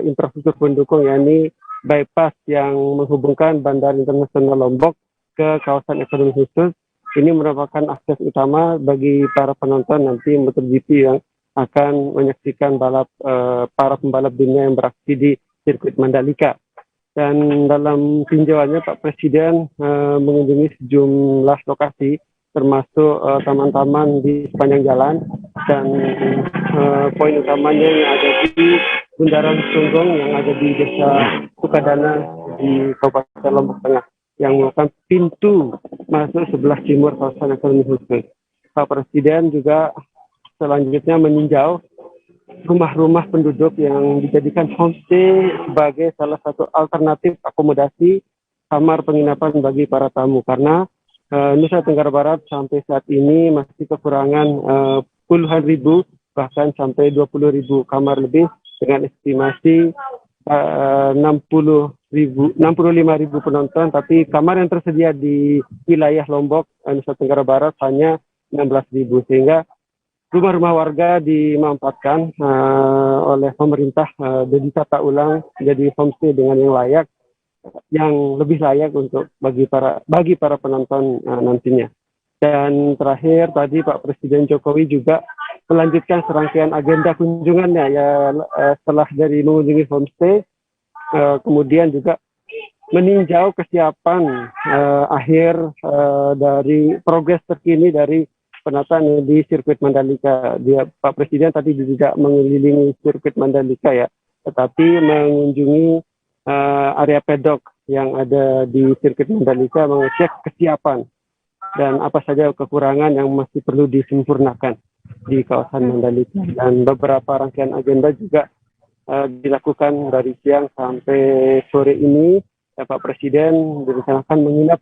infrastruktur pendukung, yakni bypass yang menghubungkan Bandara Internasional Lombok ke kawasan ekonomi khusus. Ini merupakan akses utama bagi para penonton nanti MotoGP yang akan menyaksikan balap para pembalap dunia yang beraksi di sirkuit Mandalika. Dan dalam tinjauannya Pak Presiden mengunjungi sejumlah lokasi termasuk taman-taman di sepanjang jalan, dan poin utamanya yang ada di Bundaran Songgong yang ada di Desa Sukadana di Kabupaten Lombok Tengah yang merupakan pintu masuk sebelah timur kawasan ekonomi khusus. Pak Presiden juga selanjutnya meninjau rumah-rumah penduduk yang dijadikan homestay sebagai salah satu alternatif akomodasi kamar penginapan bagi para tamu, karena Nusa Tenggara Barat sampai saat ini masih kekurangan puluhan ribu bahkan sampai 20.000 kamar lebih, dengan estimasi 65.000 penonton, tapi kamar yang tersedia di wilayah Lombok Nusa Tenggara Barat hanya 16.000, sehingga rumah-rumah warga dimanfaatkan oleh pemerintah dan ditata ulang menjadi homestay dengan yang layak, yang lebih layak untuk bagi para penonton nantinya. Dan terakhir tadi Pak Presiden Jokowi juga melanjutkan serangkaian agenda kunjungannya ya, setelah dari mengunjungi homestay, kemudian juga meninjau kesiapan akhir dari progres terkini dari penataan di sirkuit Mandalika. Pak Presiden tadi juga mengelilingi sirkuit Mandalika ya, tetapi mengunjungi area pedok yang ada di sirkuit Mandalika, mengecek kesiapan dan apa saja kekurangan yang masih perlu disempurnakan di kawasan Mandalika. Dan beberapa rangkaian agenda juga dilakukan dari siang sampai sore ini. Pak Presiden direncanakan menginap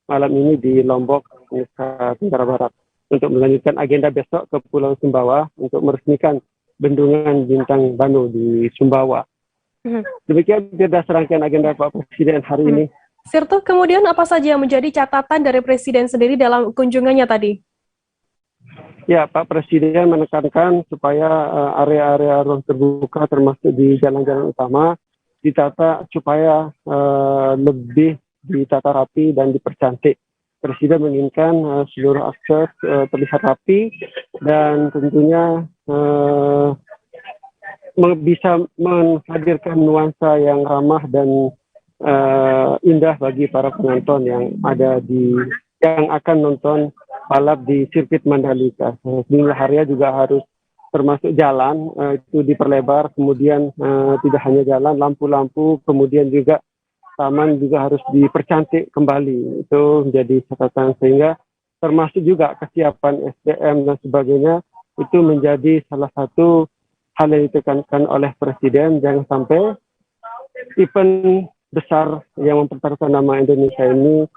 malam ini di Lombok, Nusa Tenggara Barat, untuk melanjutkan agenda besok ke Pulau Sumbawa untuk meresmikan bendungan Bintang Bano di Sumbawa. Demikian berdasarkan rangkaian agenda Pak Presiden hari ini. Sirtu, kemudian apa saja yang menjadi catatan dari Presiden sendiri dalam kunjungannya tadi? Ya, Pak Presiden menekankan supaya area-area ruang terbuka termasuk di jalan-jalan utama ditata supaya lebih ditata rapi dan dipercantik. Presiden menginginkan seluruh akses terlihat rapi dan tentunya bisa menghadirkan nuansa yang ramah dan indah bagi para penonton yang akan nonton balap di sirkuit Mandalika. Sejumlah area juga harus termasuk jalan itu diperlebar, kemudian tidak hanya jalan, lampu-lampu, kemudian juga taman juga harus dipercantik kembali. Itu menjadi catatan, sehingga termasuk juga kesiapan SDM dan sebagainya itu menjadi salah satu hal yang ditekankan oleh Presiden. Jangan sampai event besar yang mempertaruhkan nama Indonesia ini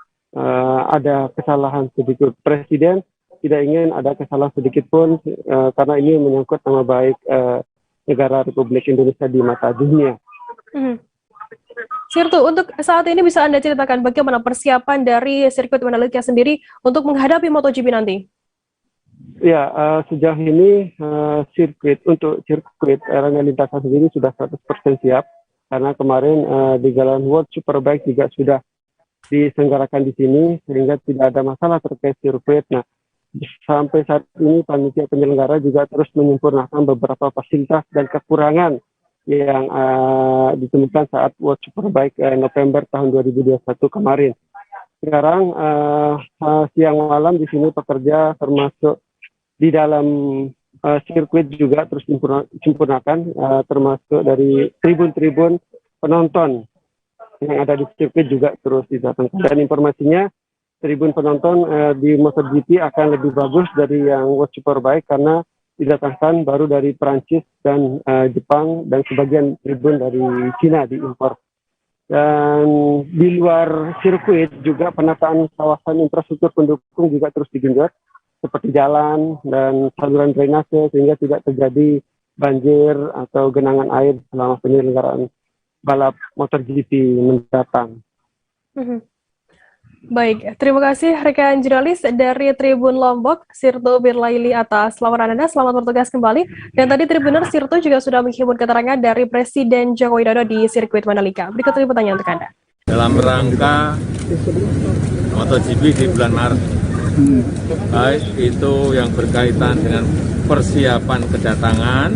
ada kesalahan sedikit. Presiden tidak ingin ada kesalahan sedikit pun karena ini menyangkut nama baik negara Republik Indonesia di mata dunia. Sirtu, untuk saat ini bisa Anda ceritakan bagaimana persiapan dari sirkuit Mandalika sendiri untuk menghadapi MotoGP nanti? Ya, sejauh ini sirkuit arena lintasan sendiri sudah 100% siap karena kemarin di Jalan World Superbike juga sudah diselenggarakan di sini sehingga tidak ada masalah terkait sirkuit. Nah, sampai saat ini panitia penyelenggara juga terus menyempurnakan beberapa fasilitas dan kekurangan yang ditemukan saat World Superbike November tahun 2021 kemarin. Sekarang siang malam di sini pekerja termasuk di dalam sirkuit juga terus disempurnakan, termasuk dari tribun-tribun penonton yang ada di sirkuit juga terus didatangkan. Dan informasinya tribun penonton di MotoGP akan lebih bagus dari yang World Superbike karena didatangkan baru dari Perancis dan Jepang dan sebagian tribun dari Cina diimpor. Dan di luar sirkuit juga penataan kawasan infrastruktur pendukung juga terus digenjot seperti jalan dan saluran drainase sehingga tidak terjadi banjir atau genangan air selama penyelenggaraan balap MotoGP mendatang. Baik, terima kasih rekan jurnalis dari Tribun Lombok, Sirtu Birlaili atas laporan Anda. Selamat bertugas kembali. Dan tadi Tribuners Sirtu juga sudah menghimpun keterangan dari Presiden Joko Widodo di sirkuit Mandalika. Berikut ini pertanyaan untuk Anda. Dalam rangka MotoGP di bulan Maret, baik itu yang berkaitan dengan persiapan kedatangan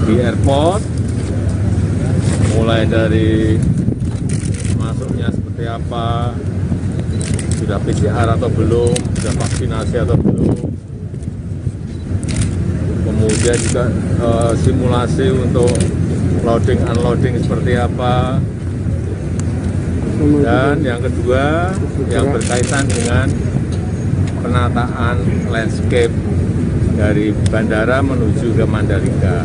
di airport, mulai dari masuknya seperti apa, sudah PCR atau belum, sudah vaksinasi atau belum, kemudian juga simulasi untuk loading unloading seperti apa, dan yang kedua yang berkaitan dengan penataan landscape dari bandara menuju ke Mandalika.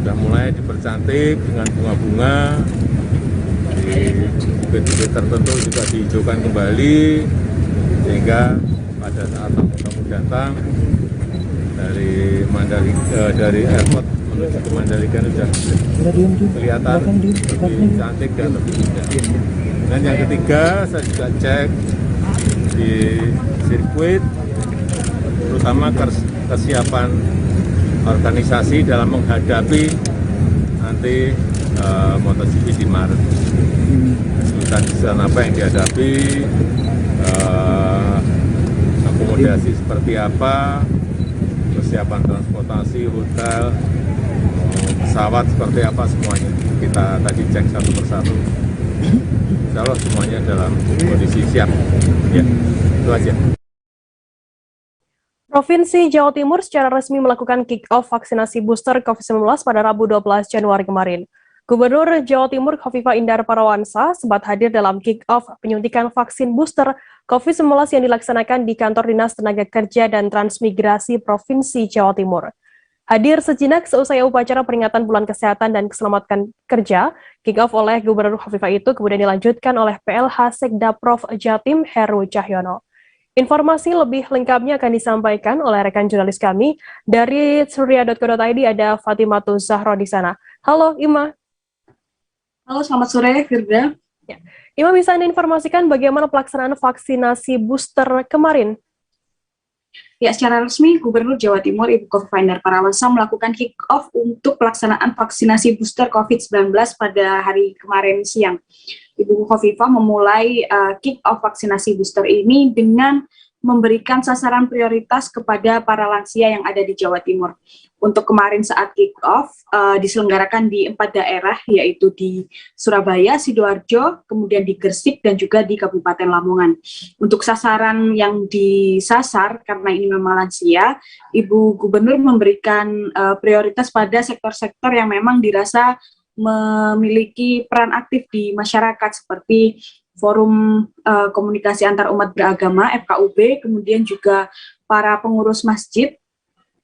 Sudah mulai dipercantik dengan bunga-bunga, di bukit-bukit tertentu juga dihijaukan kembali sehingga pada saat tamu-tamu datang dari Mandalika, dari airport menuju ke Mandalika sudah kelihatan lebih cantik dan lebih indah. Dan yang ketiga saya juga cek di sirkuit terutama kesiapan organisasi dalam menghadapi nanti MotoGP di Maret. Kesulitan apa yang dihadapi, akomodasi seperti apa, persiapan transportasi, hotel, pesawat seperti apa, semuanya kita tadi cek satu persatu. Insya Allah semuanya dalam kondisi siap. Ya, itu aja. Provinsi Jawa Timur secara resmi melakukan kick-off vaksinasi booster COVID-19 pada Rabu 12 Januari kemarin. Gubernur Jawa Timur Khofifah Indar Parawansa sempat hadir dalam kick-off penyuntikan vaksin booster COVID-19 yang dilaksanakan di Kantor Dinas Tenaga Kerja dan Transmigrasi Provinsi Jawa Timur. Hadir sejenak seusai upacara peringatan Bulan Kesehatan dan Keselamatan Kerja, kick-off oleh Gubernur Khofifah itu kemudian dilanjutkan oleh PLH Sekda Prof Jatim Heru Cahyono. Informasi lebih lengkapnya akan disampaikan oleh rekan jurnalis kami dari surya.co.id, ada Fatimatul Zahro di sana. Halo Ima. Halo, selamat sore Firda. Ya. Ima, bisa Anda informasikan bagaimana pelaksanaan vaksinasi booster kemarin? Ya, secara resmi Gubernur Jawa Timur Ibu Khofifah Indar Parawansa melakukan kick-off untuk pelaksanaan vaksinasi booster COVID-19 pada hari kemarin siang. Ibu Khofifah memulai kick-off vaksinasi booster ini dengan memberikan sasaran prioritas kepada para lansia yang ada di Jawa Timur. Untuk kemarin saat kick-off diselenggarakan di 4 daerah, yaitu di Surabaya, Sidoarjo, kemudian di Gresik, dan juga di Kabupaten Lamongan. Untuk sasaran yang disasar, karena ini memang lansia, Ibu Gubernur memberikan prioritas pada sektor-sektor yang memang dirasa memiliki peran aktif di masyarakat, seperti Forum Komunikasi Antar Umat Beragama, FKUB, kemudian juga para pengurus masjid,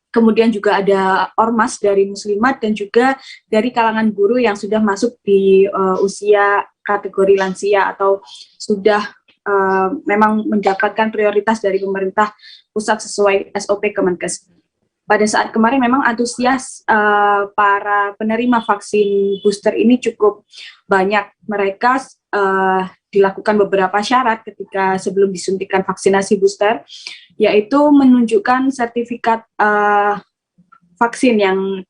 kemudian juga ada ormas dari muslimat, dan juga dari kalangan guru yang sudah masuk di usia kategori lansia atau sudah memang mendapatkan prioritas dari pemerintah pusat sesuai SOP Kemenkes. pada saat kemarin memang antusias para penerima vaksin booster ini cukup banyak. Mereka dilakukan beberapa syarat ketika sebelum disuntikan vaksinasi booster, yaitu menunjukkan sertifikat vaksin yang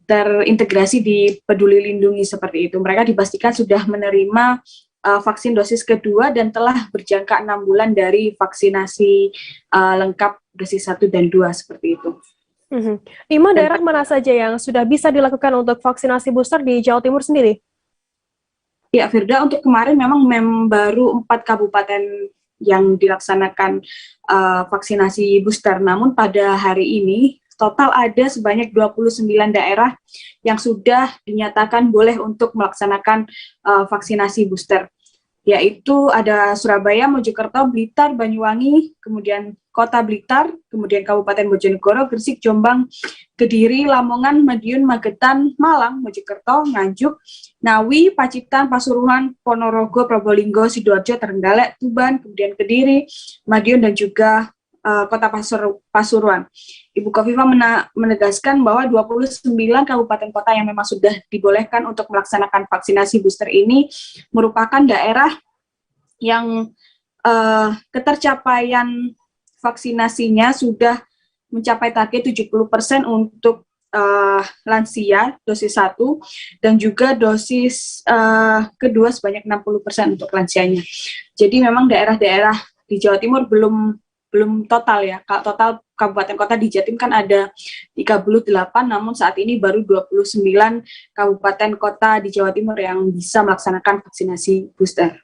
terintegrasi di Peduli Lindungi seperti itu. Mereka dipastikan sudah menerima vaksin dosis kedua dan telah berjangka 6 bulan dari vaksinasi lengkap dosis 1 dan 2 seperti itu. Ima, daerah mana saja yang sudah bisa dilakukan untuk vaksinasi booster di Jawa Timur sendiri? Ya, Firda, untuk kemarin memang baru 4 kabupaten yang dilaksanakan vaksinasi booster. Namun pada hari ini total ada sebanyak 29 daerah yang sudah dinyatakan boleh untuk melaksanakan vaksinasi booster. Yaitu ada Surabaya, Mojokerto, Blitar, Banyuwangi, kemudian Kota Blitar, kemudian Kabupaten Bojonegoro, Gresik, Jombang, Kediri, Lamongan, Madiun, Magetan, Malang, Mojokerto, Nganjuk, Ngawi, Pacitan, Pasuruan, Ponorogo, Probolinggo, Sidoarjo, Trenggalek, Tuban, kemudian Kediri, Madiun, dan juga Kota Pasuruan. Ibu Kofifa menegaskan bahwa 29 kabupaten kota yang memang sudah dibolehkan untuk melaksanakan vaksinasi booster ini merupakan daerah yang ketercapaian vaksinasinya sudah mencapai target 70% untuk lansia dosis 1 dan juga dosis kedua sebanyak 60% untuk lansianya. Jadi memang daerah-daerah di Jawa Timur belum total ya. Total kabupaten kota di Jatim kan ada 38, namun saat ini baru 29 kabupaten kota di Jawa Timur yang bisa melaksanakan vaksinasi booster.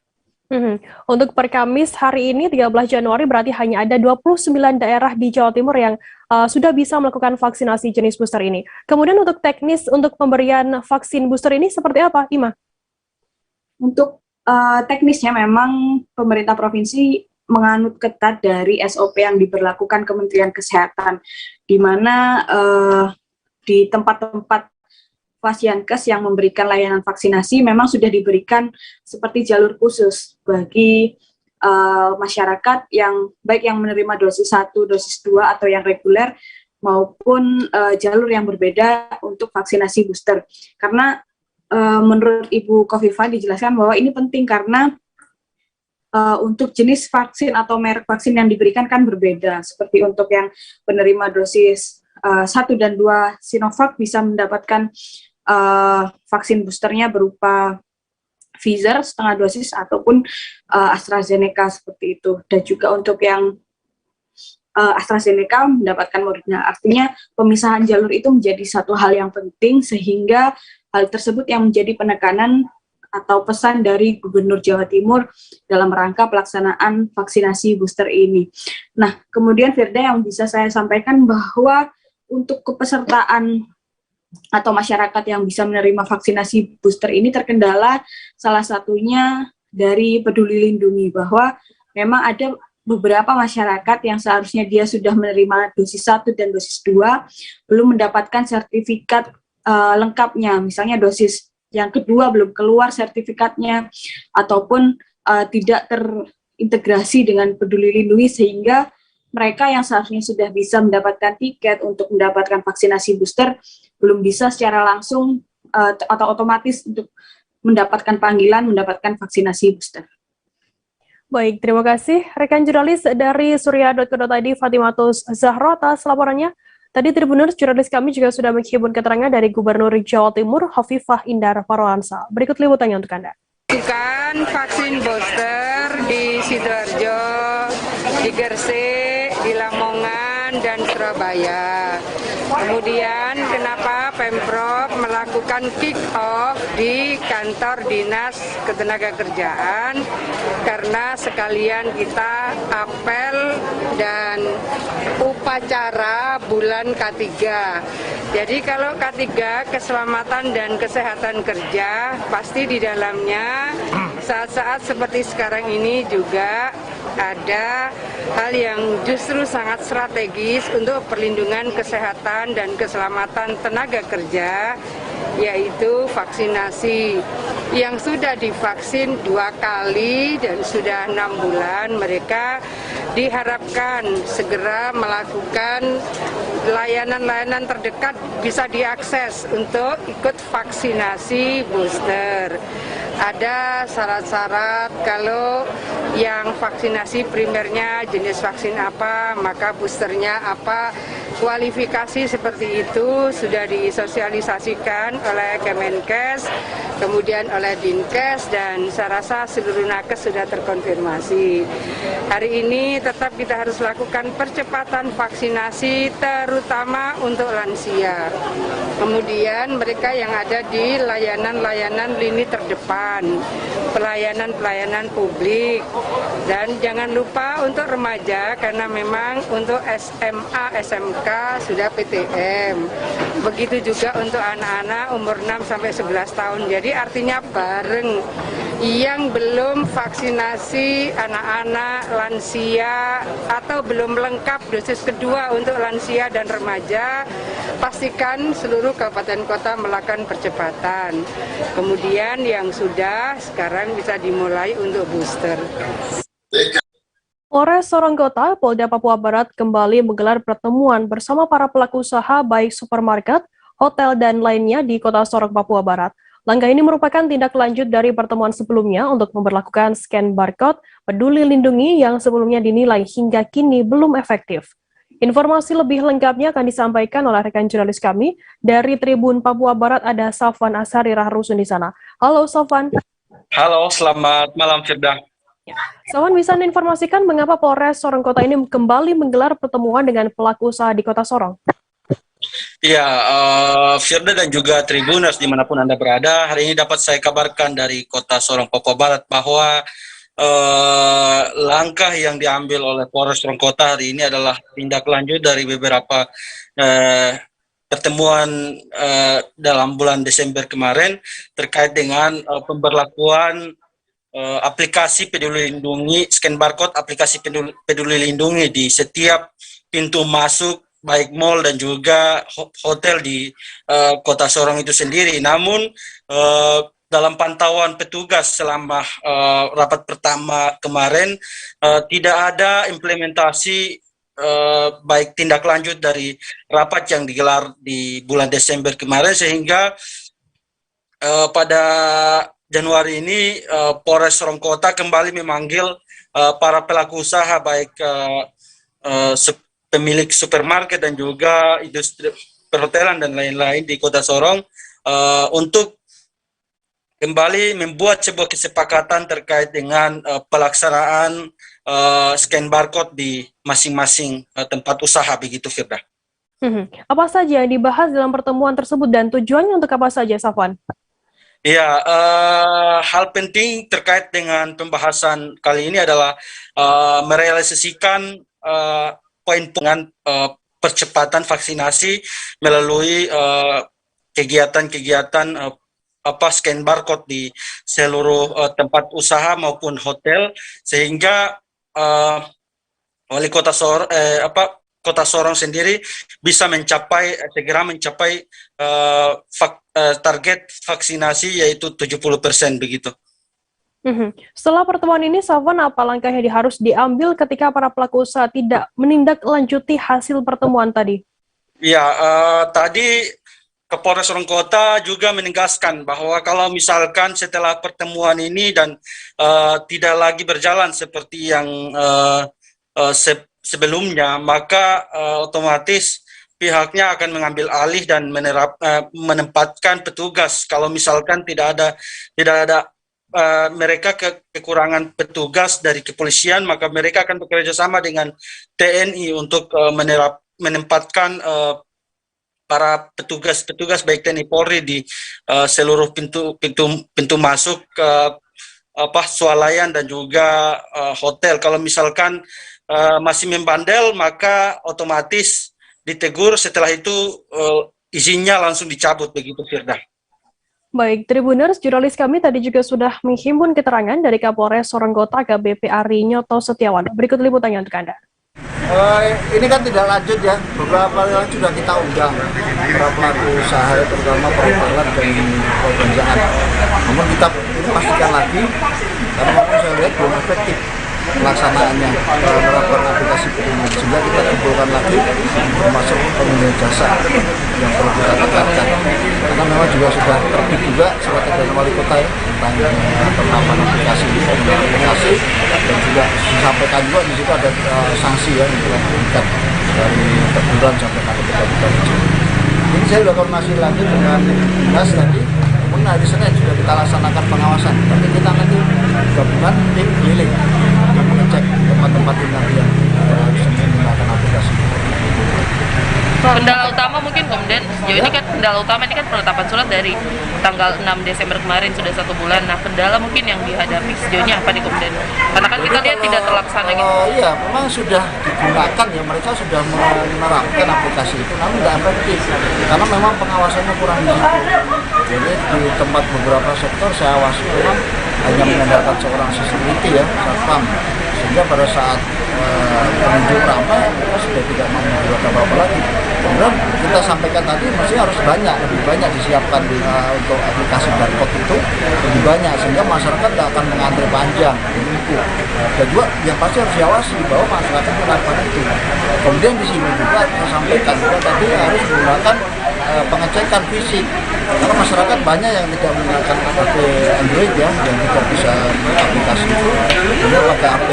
Untuk per Kamis hari ini 13 Januari berarti hanya ada 29 daerah di Jawa Timur yang sudah bisa melakukan vaksinasi jenis booster ini. Kemudian untuk teknis untuk pemberian vaksin booster ini seperti apa, Ima? Untuk teknisnya memang pemerintah provinsi menganut ketat dari SOP yang diberlakukan Kementerian Kesehatan, di mana di tempat-tempat Fasiankes yang memberikan layanan vaksinasi memang sudah diberikan seperti jalur khusus bagi masyarakat yang baik yang menerima dosis 1, dosis 2 atau yang reguler maupun jalur yang berbeda untuk vaksinasi booster. Karena menurut Ibu Kofifa dijelaskan bahwa ini penting karena untuk jenis vaksin atau merek vaksin yang diberikan kan berbeda. Seperti untuk yang penerima dosis 1 dan 2 Sinovac bisa mendapatkan vaksin boosternya berupa Pfizer setengah dosis ataupun AstraZeneca seperti itu. Dan juga untuk yang AstraZeneca mendapatkan Moderna. Artinya pemisahan jalur itu menjadi satu hal yang penting sehingga hal tersebut yang menjadi penekanan atau pesan dari Gubernur Jawa Timur dalam rangka pelaksanaan vaksinasi booster ini. Nah, kemudian Firda yang bisa saya sampaikan bahwa untuk kepesertaan atau masyarakat yang bisa menerima vaksinasi booster ini terkendala salah satunya dari Peduli Lindungi, bahwa memang ada beberapa masyarakat yang seharusnya dia sudah menerima dosis 1 dan dosis 2 belum mendapatkan sertifikat lengkapnya, misalnya dosis yang kedua belum keluar sertifikatnya ataupun tidak terintegrasi dengan Peduli Lindungi, sehingga mereka yang seharusnya sudah bisa mendapatkan tiket untuk mendapatkan vaksinasi booster belum bisa secara langsung atau otomatis untuk mendapatkan panggilan mendapatkan vaksinasi booster. Baik, terima kasih rekan jurnalis dari surya.co.id Fatimatus Zahro atas laporannya. Tadi Tribuners, jurnalis kami juga sudah menghimpun keterangan dari Gubernur Jawa Timur, Hovifah Indar Parawansa. Berikut liputannya untuk Anda. Vaksin booster di Sidoarjo, di Gresik, di Lamongan, dan Surabaya. Kemudian kenapa Pemprov melakukan kick-off di kantor Dinas Ketenagakerjaan? Karena sekalian kita apel dan upacara bulan K3. Jadi kalau K3 keselamatan dan kesehatan kerja, pasti di dalamnya saat-saat seperti sekarang ini juga ada hal yang justru sangat strategis untuk perlindungan kesehatan dan keselamatan tenaga kerja, yaitu vaksinasi. yang sudah divaksin 2 kali dan sudah 6 bulan, mereka diharapkan segera melakukan layanan-layanan terdekat bisa diakses untuk ikut vaksinasi booster. Ada syarat-syarat kalau yang vaksinasi primernya jenis vaksin apa, maka boosternya apa. Kualifikasi seperti itu sudah disosialisasikan oleh Kemenkes, kemudian oleh Dinkes, dan saya rasa seluruh nakes sudah terkonfirmasi. Hari ini tetap kita harus lakukan percepatan vaksinasi terutama untuk lansia. Kemudian mereka yang ada di layanan-layanan lini terdepan, pelayanan-pelayanan publik, dan jangan lupa untuk remaja karena memang untuk SMA, SMK sudah PTM. Begitu juga untuk anak-anak umur 6 sampai 11 tahun. Jadi artinya bareng. Yang belum vaksinasi anak-anak, lansia atau belum lengkap dosis kedua untuk lansia dan remaja, pastikan seluruh kabupaten kota melakukan percepatan. Kemudian yang sudah sekarang bisa dimulai untuk booster. Polres Sorong Kota, Polda Papua Barat kembali menggelar pertemuan bersama para pelaku usaha baik supermarket, hotel, dan lainnya di Kota Sorong, Papua Barat. Langkah ini merupakan tindak lanjut dari pertemuan sebelumnya untuk memberlakukan scan barcode Peduli Lindungi yang sebelumnya dinilai hingga kini belum efektif. Informasi lebih lengkapnya akan disampaikan oleh rekan jurnalis kami dari Tribun Papua Barat, ada Safwan Asari Rahrusun di sana. Halo Safwan. Halo, selamat malam Firda. Safwan, bisa informasikan mengapa Polres Sorong Kota ini kembali menggelar pertemuan dengan pelaku usaha di Kota Sorong? Ya, Firda dan juga Tribuners dimanapun Anda berada, hari ini dapat saya kabarkan dari Kota Sorong, Papua Barat bahwa langkah yang diambil oleh Polres Sorong Kota hari ini adalah tindak lanjut dari beberapa pertemuan dalam bulan Desember kemarin terkait dengan pemberlakuan aplikasi Peduli Lindungi, scan barcode aplikasi Peduli Lindungi di setiap pintu masuk baik mall dan juga hotel di Kota Sorong itu sendiri. Namun dalam pantauan petugas selama rapat pertama kemarin tidak ada implementasi baik tindak lanjut dari rapat yang digelar di bulan Desember kemarin, sehingga pada Januari ini Polres Sorong Kota kembali memanggil para pelaku usaha baik pemilik supermarket dan juga industri perhotelan dan lain-lain di Kota Sorong untuk kembali membuat sebuah kesepakatan terkait dengan pelaksanaan scan barcode di masing-masing tempat usaha, begitu Firda. Apa saja yang dibahas dalam pertemuan tersebut dan tujuannya untuk apa saja, Safwan? Ya, hal penting terkait dengan pembahasan kali ini adalah merealisasikan poin-poin percepatan vaksinasi melalui kegiatan-kegiatan scan barcode di seluruh tempat usaha maupun hotel, sehingga wali kota Kota Sorong sendiri bisa segera mencapai target vaksinasi yaitu 70% begitu. Setelah pertemuan ini, Safwan, apa langkah yang harus diambil ketika para pelaku usaha tidak menindaklanjuti hasil pertemuan tadi? Ya, tadi Kapolres Sorong Kota juga menegaskan bahwa kalau misalkan setelah pertemuan ini dan tidak lagi berjalan seperti yang sebelumnya, maka otomatis pihaknya akan mengambil alih dan menempatkan petugas. Kalau misalkan tidak ada mereka kekurangan petugas dari kepolisian, maka mereka akan bekerja sama dengan TNI untuk menempatkan para petugas baik TNI Polri di seluruh pintu masuk ke swalayan dan juga hotel. Kalau misalkan masih membandel, maka otomatis ditegur, setelah itu izinnya langsung dicabut, begitu Firda. Baik, Tribuners, jurnalis kami tadi juga sudah menghimpun keterangan dari Kapolres Sorong Kota AKBP Ari Nyoto Setiawan. Berikut liputannya untuk Anda. Ini kan tidak lanjut ya, beberapa kali sudah kita undang para pelaku usaha, terutama perhotelan dan perbelanjaan. Namun kita pastikan lagi, karena memang saya lihat belum efektif pelaksanaannya menerapkan aplikasi peduli, sehingga kita kumpulkan lagi termasuk penyedia jasa yang perlu kita tekankan, karena memang juga sudah terbit juga surat edaran wali kota ya, tentang penerapan aplikasi ini, penggunaan aplikasi, dan juga disampaikan juga di situ ada sanksi ya yang telah diberikan dari teguran sampai nanti kita uji. Ini saya sudah koordinasi lagi dengan dinas tadi. Mungkin hari Senin sudah kita laksanakan pengawasan, tapi kita nanti gabungan tim keliling akan mengecek tempat-tempat ini nanti yang bisa menggunakan aplikasi. Kendala utama mungkin kemudian sejauh ini kan kendala utama ini kan penetapan surat dari tanggal 6 Desember kemarin sudah 1 bulan. Nah, kendala mungkin yang dihadapi sejauh ini apa nih kemudian? Karena kan kita lihat tidak terlaksana gitu. Iya, memang sudah digunakan ya, mereka sudah menerapkan aplikasi itu, namun tidak efektif karena memang pengawasannya kurang gitu. Jadi di tempat beberapa sektor saya awasi memang hanya mengandalkan seorang security ya, satpam, sehingga pada saat pengunjung ramai mereka sudah tidak mau membuat apa-apa lagi. Kemudian kita sampaikan tadi masih harus lebih banyak disiapkan untuk aplikasi barcode itu lebih banyak, sehingga masyarakat tidak akan mengantri panjang. Kedua, yang pasti harus diawasi bahwa masyarakat melakukan itu. Kemudian di sini juga kita sampaikan juga tadi harus menggunakan pengecekan fisik, karena masyarakat banyak yang tidak menggunakan HP Android ya, yang tidak bisa aplikasi itu, ini pakai HP.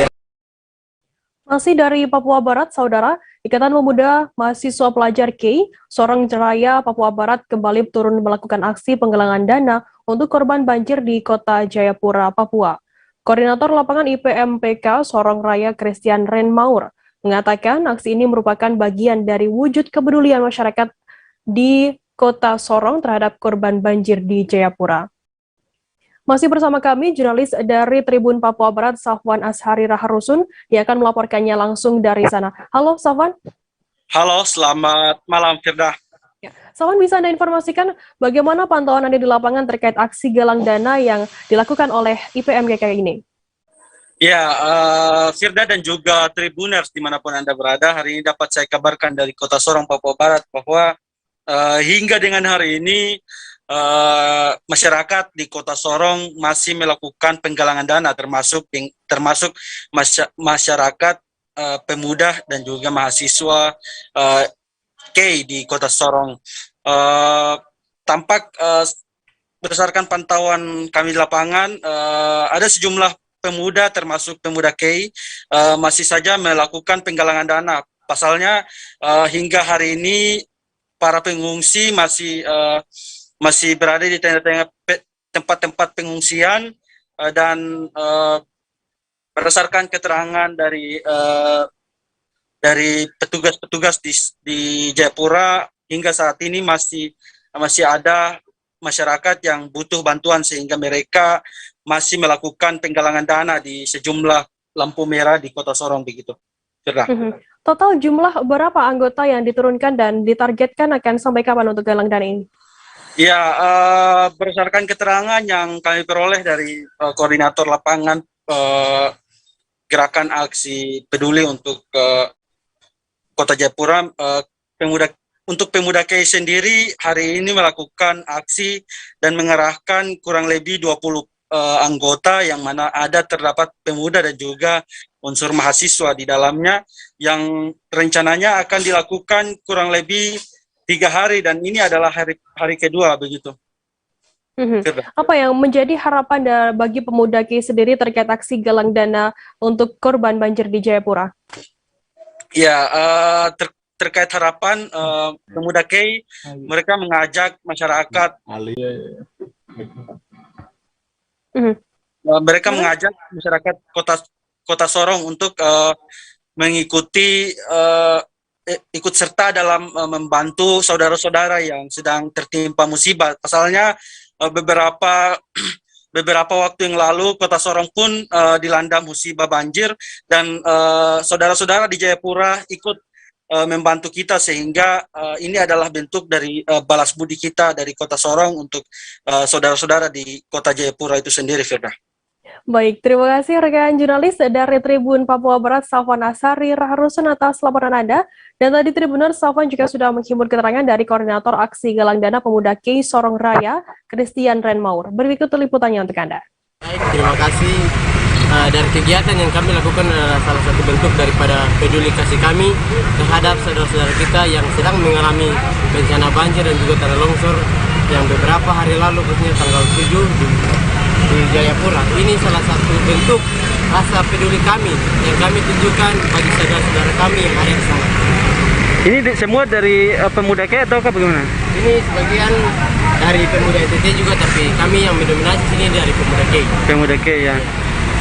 Masih dari Papua Barat, Saudara, Ikatan Pemuda Mahasiswa Pelajar K, Sorong Raya, Papua Barat kembali turun melakukan aksi penggalangan dana untuk korban banjir di Kota Jayapura, Papua. Koordinator Lapangan IPMPK Sorong Raya Christian Renmaur mengatakan aksi ini merupakan bagian dari wujud kepedulian masyarakat di Kota Sorong terhadap korban banjir di Jayapura. Masih bersama kami, jurnalis dari Tribun Papua Barat, Safwan Ashari Raharusun, yang akan melaporkannya langsung dari sana. Halo, Safwan. Halo, selamat malam, Firda. Safwan, bisa Anda informasikan bagaimana pantauan Anda di lapangan terkait aksi galang dana yang dilakukan oleh IPMPK ini? Ya, Firda dan juga Tribuners dimanapun Anda berada, hari ini dapat saya kabarkan dari Kota Sorong, Papua Barat, bahwa hingga dengan hari ini, masyarakat di Kota Sorong masih melakukan penggalangan dana, termasuk masyarakat pemuda dan juga mahasiswa K di Kota Sorong. Tampak berdasarkan pantauan kami di lapangan, ada sejumlah pemuda termasuk pemuda K masih saja melakukan penggalangan dana. Pasalnya hingga hari ini para pengungsi masih berada di tenda-tenda tempat-tempat pengungsian, dan berdasarkan keterangan dari petugas-petugas di Jayapura, hingga saat ini masih ada masyarakat yang butuh bantuan, sehingga mereka masih melakukan penggalangan dana di sejumlah lampu merah di Kota Sorong begitu. Total jumlah berapa anggota yang diturunkan dan ditargetkan akan sampai kapan untuk galang dana ini? Ya, berdasarkan keterangan yang kami peroleh dari koordinator lapangan gerakan aksi peduli untuk Kota Jayapura, untuk pemuda K sendiri hari ini melakukan aksi dan mengerahkan kurang lebih 20 anggota, yang mana terdapat pemuda dan juga unsur mahasiswa di dalamnya, yang rencananya akan dilakukan kurang lebih 3 hari, dan ini adalah hari kedua begitu. Apa yang menjadi harapan bagi pemuda K sendiri terkait aksi galang dana untuk korban banjir di Jayapura? Ya, terkait harapan pemuda K, mereka mengajak masyarakat, mereka mengajak masyarakat Kota Sorong untuk mengikuti ikut serta dalam membantu saudara-saudara yang sedang tertimpa musibah. Pasalnya beberapa waktu yang lalu Kota Sorong pun dilanda musibah banjir, dan saudara-saudara di Jayapura ikut membantu kita, sehingga ini adalah bentuk dari balas budi kita dari Kota Sorong untuk saudara-saudara di Kota Jayapura itu sendiri, Firda. Baik, terima kasih rekan jurnalis dari Tribun Papua Barat, Safwan Asari Raharusun atas laporan Anda. Dan tadi Tribuners, Safwan juga sudah menghimpun keterangan dari Koordinator Aksi Galang Dana Pemuda Kei Sorong Raya, Christian Renmaur. Berikut liputannya untuk Anda. Baik, terima kasih. Dari kegiatan yang kami lakukan adalah salah satu bentuk daripada peduli kasih kami terhadap saudara-saudara kita yang sedang mengalami bencana banjir dan juga tanah longsor yang beberapa hari lalu, khususnya tanggal 7 di Jayapura. Ini salah satu bentuk rasa peduli kami yang kami tunjukkan bagi saudara-saudara kami yang ada di sana. Ini semua dari pemuda Kei atau bagaimana? Ini sebagian dari pemuda NTT juga, tapi kami yang mendominasi sini dari pemuda Kei. Pemuda Kei ya.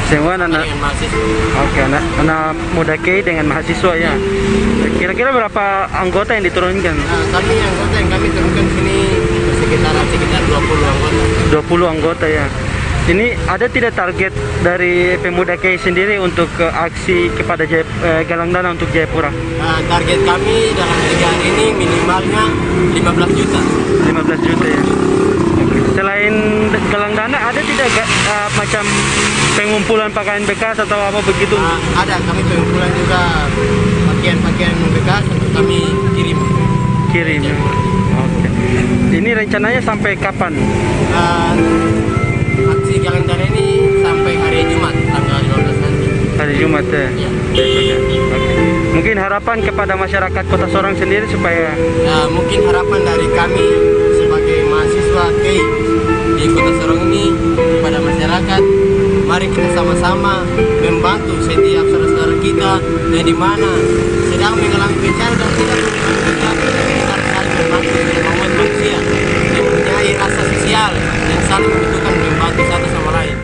Semua anak mahasiswa. Oke, anak muda Kei dengan mahasiswa ya. Kira-kira berapa anggota yang diturunkan? Kami anggota yang kami turunkan sini sekitar 20 anggota. 20 anggota ya. Ini ada tidak target dari pemuda Kei sendiri untuk aksi kepada Galang Dana untuk Jayapura? Target kami dalam 3 hari ini minimalnya 15 juta. 15 juta ya. Selain Galang Dana, ada tidak macam pengumpulan pakaian bekas atau apa begitu? Ada, kami pengumpulan juga pakaian-pakaian bekas untuk kami kirim. Kirim. Oke. Ini rencananya sampai kapan? Aksi Galang Dana ini sampai hari Jumat, tanggal 15 nanti. Hari Jumat ya? Iya. Oke. Mungkin harapan kepada masyarakat Kota Sorong sendiri supaya... mungkin harapan dari kami sebagai mahasiswa Kei di Kota Sorong ini kepada masyarakat, mari kita sama-sama membantu setiap saudara-saudara kita yang di mana sedang mengalami bencana dan kita saling membantu membangun manusia yang mempunyai rasa sosial yang saling membutuhkan membantu satu sama lain.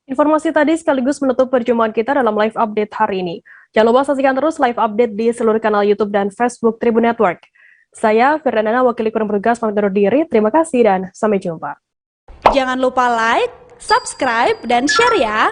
Informasi tadi sekaligus menutup perjumpaan kita dalam live update hari ini. Jangan lupa saksikan terus live update di seluruh kanal YouTube dan Facebook Tribun Network. Saya Firdana, wakil kurang bertugas pamit undur diri. Terima kasih dan sampai jumpa. Jangan lupa like, subscribe, dan share ya.